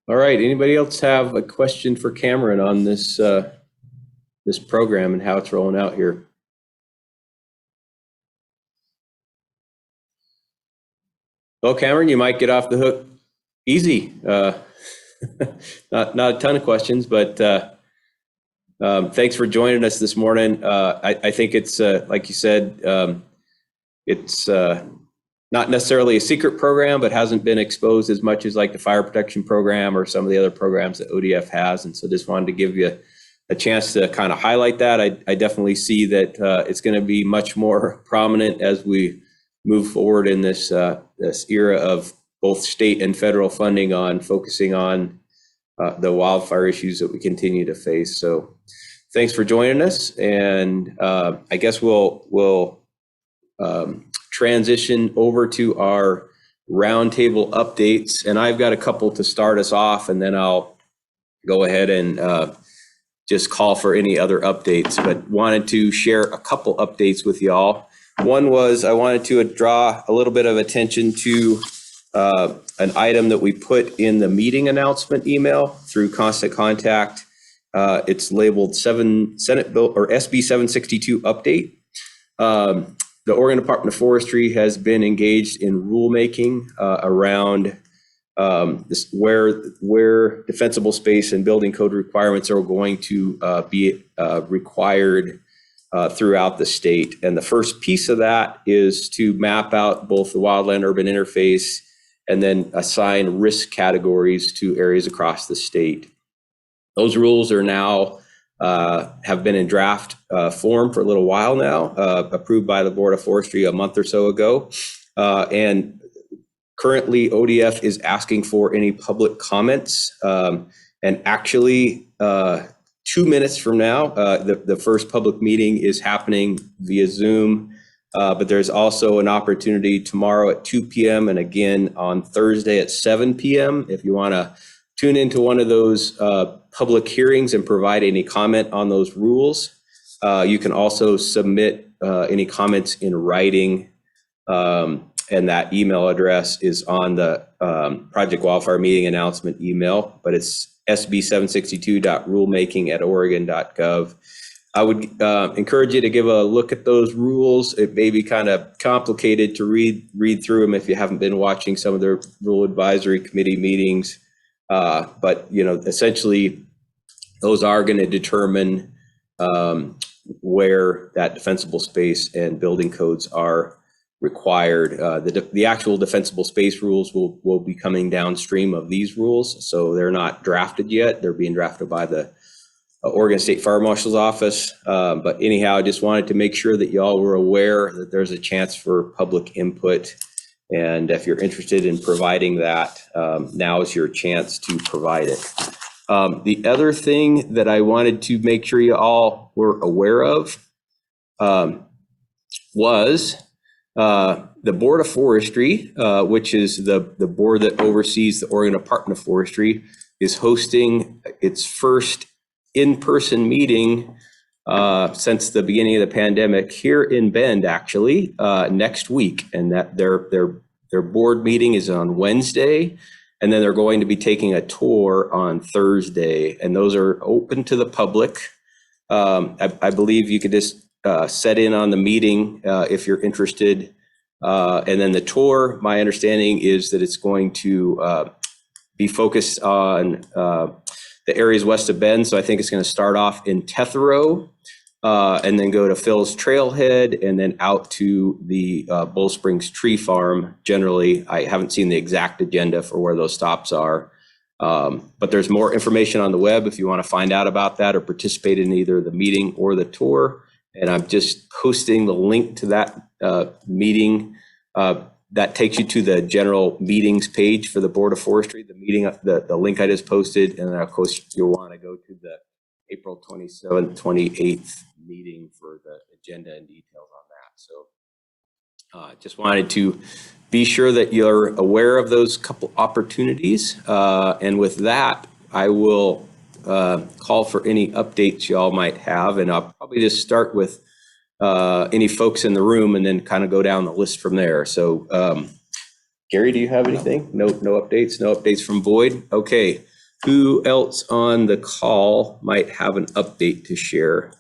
All right, anybody else have a question for Cameron on this this program and how it's rolling out here? Well, Cameron, you might get off the hook easy. Not a ton of questions, but thanks for joining us this morning. I think it's like you said, it's not necessarily a secret program, but hasn't been exposed as much as like the fire protection program or some of the other programs that ODF has. And so just wanted to give you a chance to kind of highlight that. I definitely see that it's going to be much more prominent as we move forward in this this era of both state and federal funding on focusing on the wildfire issues that we continue to face. So thanks for joining us. And I guess we'll transition over to our roundtable updates. And I've got a couple to start us off, and then I'll go ahead and just call for any other updates, but wanted to share a couple updates with y'all. One was I wanted to draw a little bit of attention to an item that we put in the meeting announcement email through Constant Contact. It's labeled Senate Bill or SB 762 update. The Oregon Department of Forestry has been engaged in rulemaking around this, where defensible space and building code requirements are going to be required throughout the state. And the first piece of that is to map out both the wildland-urban interface and then assign risk categories to areas across the state. Those rules are now have been in draft form for a little while now, approved by the Board of Forestry a month or so ago. And currently ODF is asking for any public comments. And actually 2 minutes from now, the first public meeting is happening via Zoom. But there's also an opportunity tomorrow at 2 p.m. and again on Thursday at 7 p.m. if you want to tune into one of those public hearings and provide any comment on those rules. You can also submit any comments in writing, and that email address is on the Project Wildfire meeting announcement email, but it's sb762.rulemaking@oregon.gov. I would encourage you to give a look at those rules. It may be kind of complicated to read through them if you haven't been watching some of their rule advisory committee meetings. But you know, essentially, those are going to determine where that defensible space and building codes are required. The actual defensible space rules will be coming downstream of these rules, so they're not drafted yet. They're being drafted by the Oregon State Fire Marshal's office. But anyhow, I just wanted to make sure that y'all were aware that there's a chance for public input. And if you're interested in providing that, now is your chance to provide it. The other thing that I wanted to make sure you all were aware of was the Board of Forestry, which is the board that oversees the Oregon Department of Forestry, is hosting its first in-person meeting since the beginning of the pandemic here in Bend, actually, next week. And that their board meeting is on Wednesday, and then they're going to be taking a tour on Thursday, and those are open to the public. I believe you could just set in on the meeting if you're interested. And then the tour, my understanding is that it's going to be focused on the areas west of Bend. So I think it's going to start off in Tethero and then go to Phil's Trailhead and then out to the Bull Springs Tree Farm. Generally, I haven't seen the exact agenda for where those stops are. But there's more information on the web if you want to find out about that or participate in either the meeting or the tour. And I'm just posting the link to that meeting. That takes you to the general meetings page for the Board of Forestry, the meeting, the link I just posted. And then of course you'll want to go to the April 27th, 28th meeting for the agenda and details on that. So just wanted to be sure that you're aware of those couple opportunities. And with that, I will call for any updates y'all might have. And I'll probably just start with any folks in the room and then kind of go down the list from there. So Gary, do you have anything? No updates? No updates from Boyd? Okay. Who else on the call might have an update to share?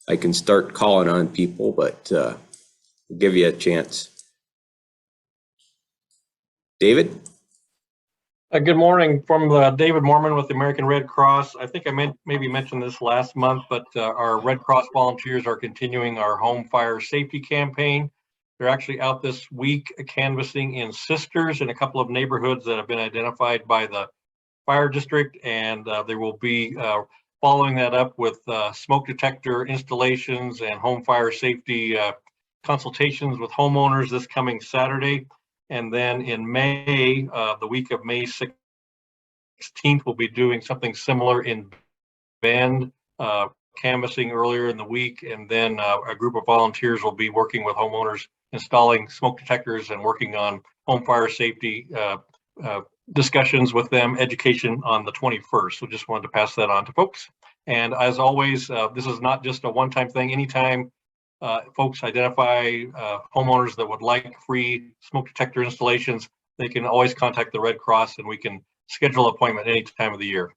I can start calling on people, but we'll give you a chance. David?
Good morning, from David Mormon with the American Red Cross. I think I maybe mentioned this last month, but our Red Cross volunteers are continuing our home fire safety campaign. They're actually out this week canvassing in Sisters in a couple of neighborhoods that have been identified by the fire district, and they will be following that up with smoke detector installations and home fire safety consultations with homeowners this coming Saturday. And then in May, the week of May 16th, we'll be doing something similar in Bend, canvassing earlier in the week. And then a group of volunteers will be working with homeowners, installing smoke detectors and working on home fire safety discussions with them, education on the 21st. So just wanted to pass that on to folks. And as always, this is not just a one-time thing. Anytime folks identify homeowners that would like free smoke detector installations, they can always contact the Red Cross and we can schedule an appointment any time of the year.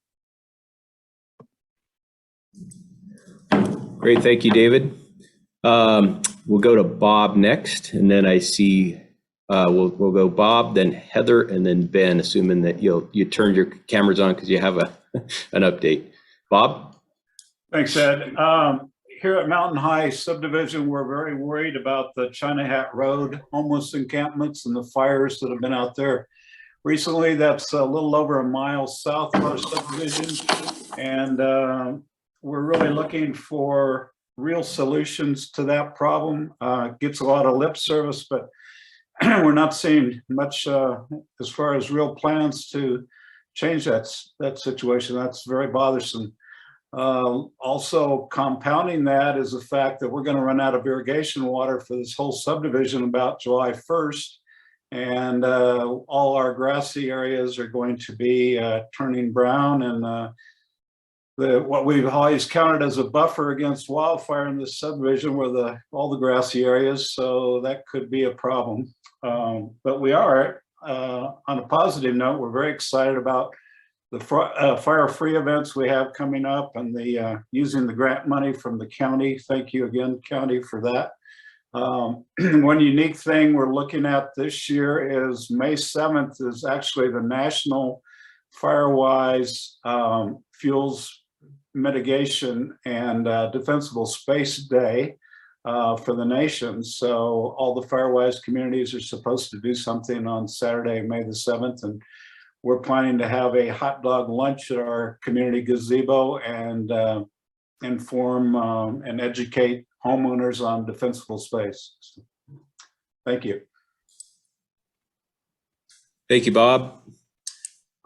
Great, thank you, David. We'll go to Bob next, and then I see we'll go Bob, then Heather, and then Ben, assuming that you turned your cameras on because you have an update. Bob?
Thanks, Ed. Here at Mountain High subdivision, we're very worried about the China Hat Road homeless encampments and the fires that have been out there recently. That's a little over a mile south of our subdivision, and we're really looking for real solutions to that problem. Gets a lot of lip service, but we're not seeing much as far as real plans to change that situation. That's very bothersome. Also compounding that is the fact that we're going to run out of irrigation water for this whole subdivision about July 1st. And all our grassy areas are going to be turning brown, and what we've always counted as a buffer against wildfire in this subdivision were all the grassy areas, so that could be a problem. But we are, on a positive note, we're very excited about the fire-free events we have coming up, and the using the grant money from the county. Thank you again, county, for that. One unique thing we're looking at this year is May 7th is actually the National Firewise Fuels Mitigation and Defensible Space Day for the nation. So all the Firewise communities are supposed to do something on Saturday, May the 7th, and we're planning to have a hot dog lunch at our community gazebo and inform and educate homeowners on defensible space. Thank you.
Thank you, Bob.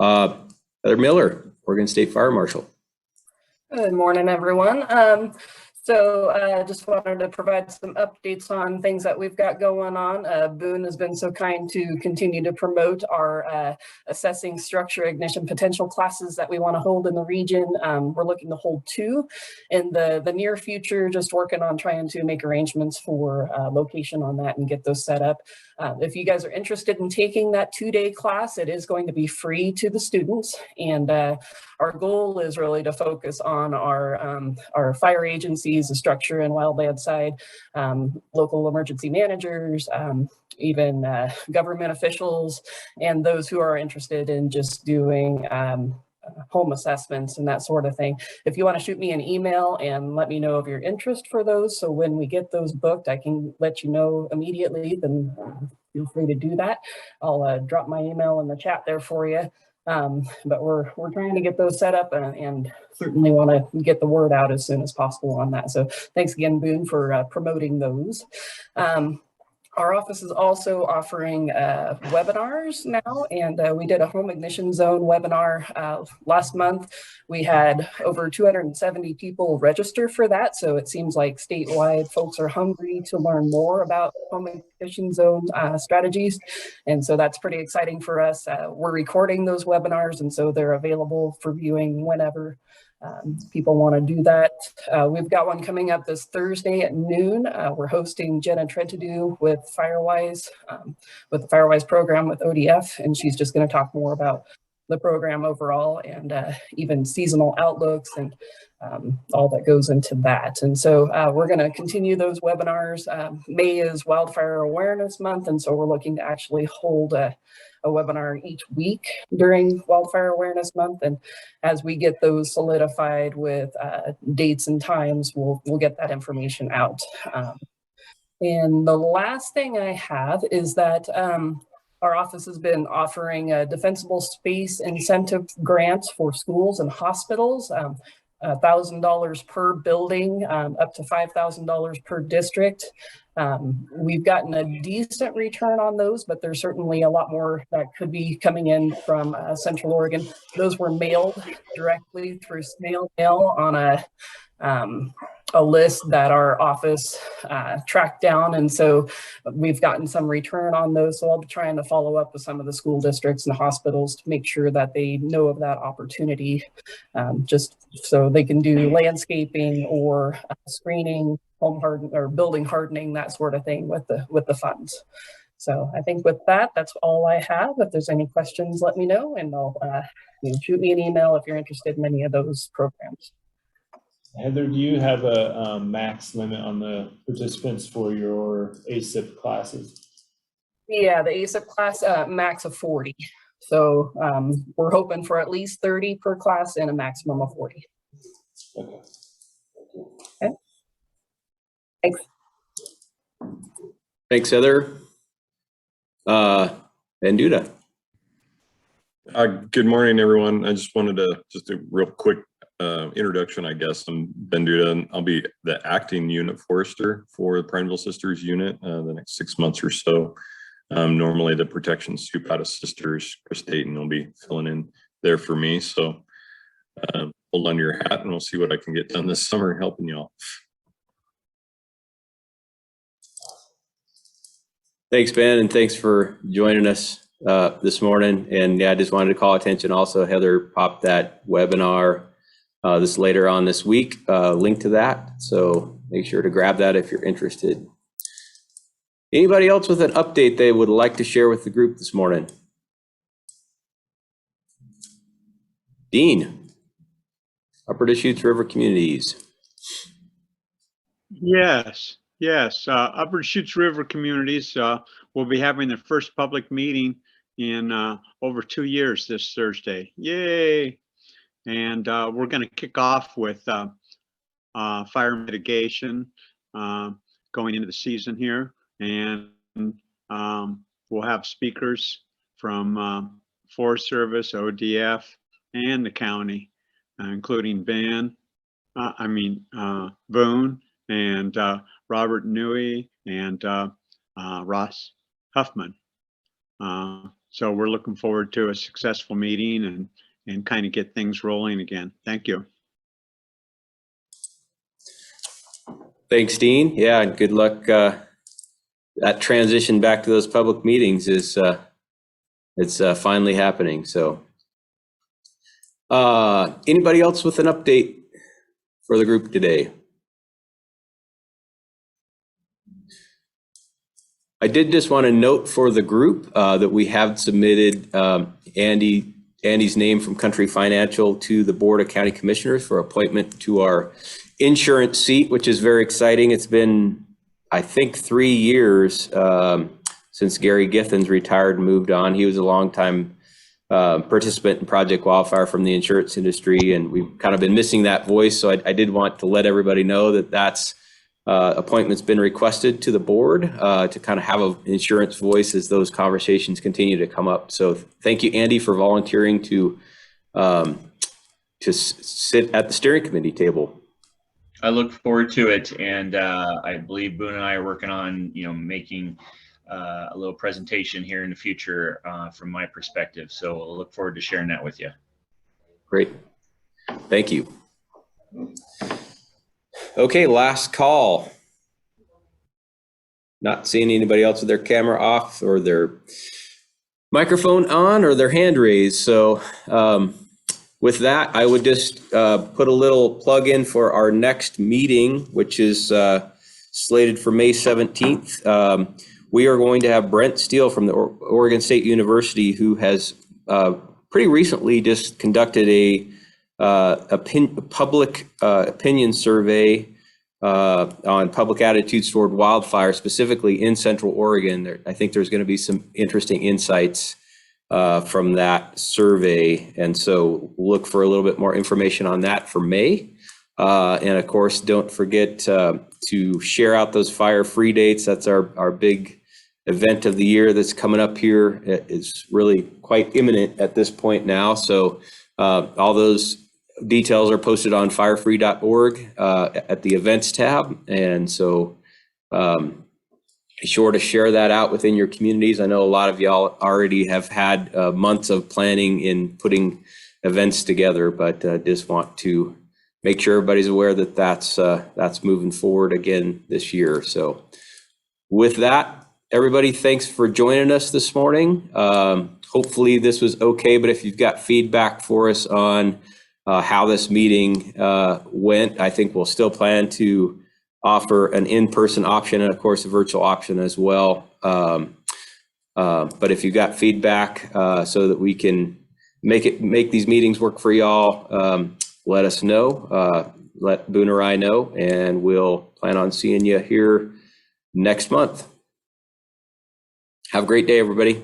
Heather Miller, Oregon State Fire Marshal.
Good morning, everyone. So just wanted to provide some updates on things that we've got going on. Boone has been so kind to continue to promote our assessing structure ignition potential classes that we want to hold in the region. We're looking to hold 2 in the near future, just working on trying to make arrangements for location on that and get those set up. If you guys are interested in taking that 2-day class, it is going to be free to the students. And our goal is really to focus on our fire agencies, the structure and wildland side, local emergency managers, even government officials, and those who are interested in just doing home assessments and that sort of thing. If you want to shoot me an email and let me know of your interest for those, so when we get those booked, I can let you know immediately, then feel free to do that. I'll drop my email in the chat there for you. But we're trying to get those set up and certainly want to get the word out as soon as possible on that. So thanks again, Boone, for promoting those. Our office is also offering webinars now, and we did a home ignition zone webinar last month. We had over 270 people register for that, so it seems like statewide folks are hungry to learn more about home ignition zone strategies, and so that's pretty exciting for us. We're recording those webinars, and so they're available for viewing whenever. people want to do that. We've got one coming up this Thursday at noon. We're hosting Jenna Trentadue with Firewise, with the Firewise program with ODF, and she's just going to talk more about the program overall and even seasonal outlooks and all that goes into that. And so we're going to continue those webinars. May is Wildfire Awareness Month, and so we're looking to actually hold a webinar each week during Wildfire Awareness Month. And as we get those solidified with dates and times, we'll get that information out. And the last thing I have is that our office has been offering a defensible space incentive grants for schools and hospitals, $1,000 per building, up to $5,000 per district. We've gotten a decent return on those, but there's certainly a lot more that could be coming in from Central Oregon. Those were mailed directly through snail mail on a list that our office tracked down. And so we've gotten some return on those. So I'll be trying to follow up with some of the school districts and hospitals to make sure that they know of that opportunity, just so they can do landscaping or screening, home hardening or building hardening, that sort of thing with the funds. So I think with that, that's all I have. If there's any questions, let me know, and I'll shoot me an email if you're interested in any of those programs.
Heather, do you have a max limit on the participants for your ASIP classes?
Yeah, the ASIP class, max of 40. So we're hoping for at least 30 per class and a maximum of 40.
Okay.
Okay. Thanks.
Thanks, Heather. Banduda.
Good morning, everyone. I just wanted to just a real quick introduction, I guess. I'm Ben Duda, and I'll be the acting unit forester for the Prineville Sisters unit the next 6 months or so. Normally the protection soup out of Sisters, Chris Dayton will be filling in there for me. So hold on to your hat and we'll see what I can get done this summer helping y'all.
Thanks, Ben, and thanks for joining us this morning. And yeah, I just wanted to call attention also, Heather popped that webinar this later on this week, link to that. So make sure to grab that if you're interested. Anybody else with an update they would like to share with the group this morning? Dean, Upper Deschutes River Communities.
Yes. Upper Deschutes River Communities will be having their first public meeting in over 2 years this Thursday. Yay! And we're going to kick off with fire mitigation going into the season here. And we'll have speakers from Forest Service, ODF, and the county, including Boone and Robert Newey and Ross Huffman. So we're looking forward to a successful meeting and kind of get things rolling again. Thank you.
Thanks, Dean. Yeah, and good luck. That transition back to those public meetings is it's finally happening. So anybody else with an update for the group today? I did just want to note for the group that we have submitted Andy's name from Country Financial to the Board of County Commissioners for appointment to our insurance seat, which is very exciting. It's been, I think, 3 years since Gary Githens retired and moved on. He was a longtime participant in Project Wildfire from the insurance industry, and we've kind of been missing that voice. So I did want to let everybody know that that's appointment's been requested to the board to kind of have an insurance voice as those conversations continue to come up. So thank you, Andy, for volunteering to sit at the steering committee table.
I look forward to it, and I believe Boone and I are working on, making a little presentation here in the future from my perspective. So I'll look forward to sharing that with you.
Great, thank you. Okay, last call. Not seeing anybody else with their camera off or their microphone on or their hand raised. So with that, I would just put a little plug in for our next meeting, which is slated for May 17th. We are going to have Brent Steele from the Oregon State University, who has pretty recently just conducted a public opinion survey on public attitudes toward wildfire, specifically in Central Oregon. I think there's going to be some interesting insights from that survey. And so look for a little bit more information on that for May. And of course, don't forget to share out those fire free dates. That's our big event of the year that's coming up here. It's really quite imminent at this point now. So all those details are posted on firefree.org at the events tab. And so be sure to share that out within your communities. I know a lot of y'all already have had months of planning in putting events together, but just want to make sure everybody's aware that that's moving forward again this year. So with that, everybody, thanks for joining us this morning. Hopefully this was okay, but if you've got feedback for us on how this meeting went, I think we'll still plan to offer an in-person option and of course a virtual option as well. But if you've got feedback so that we can make these meetings work for y'all, let us know, let Boone or I know, and we'll plan on seeing you here next month. Have a great day, everybody.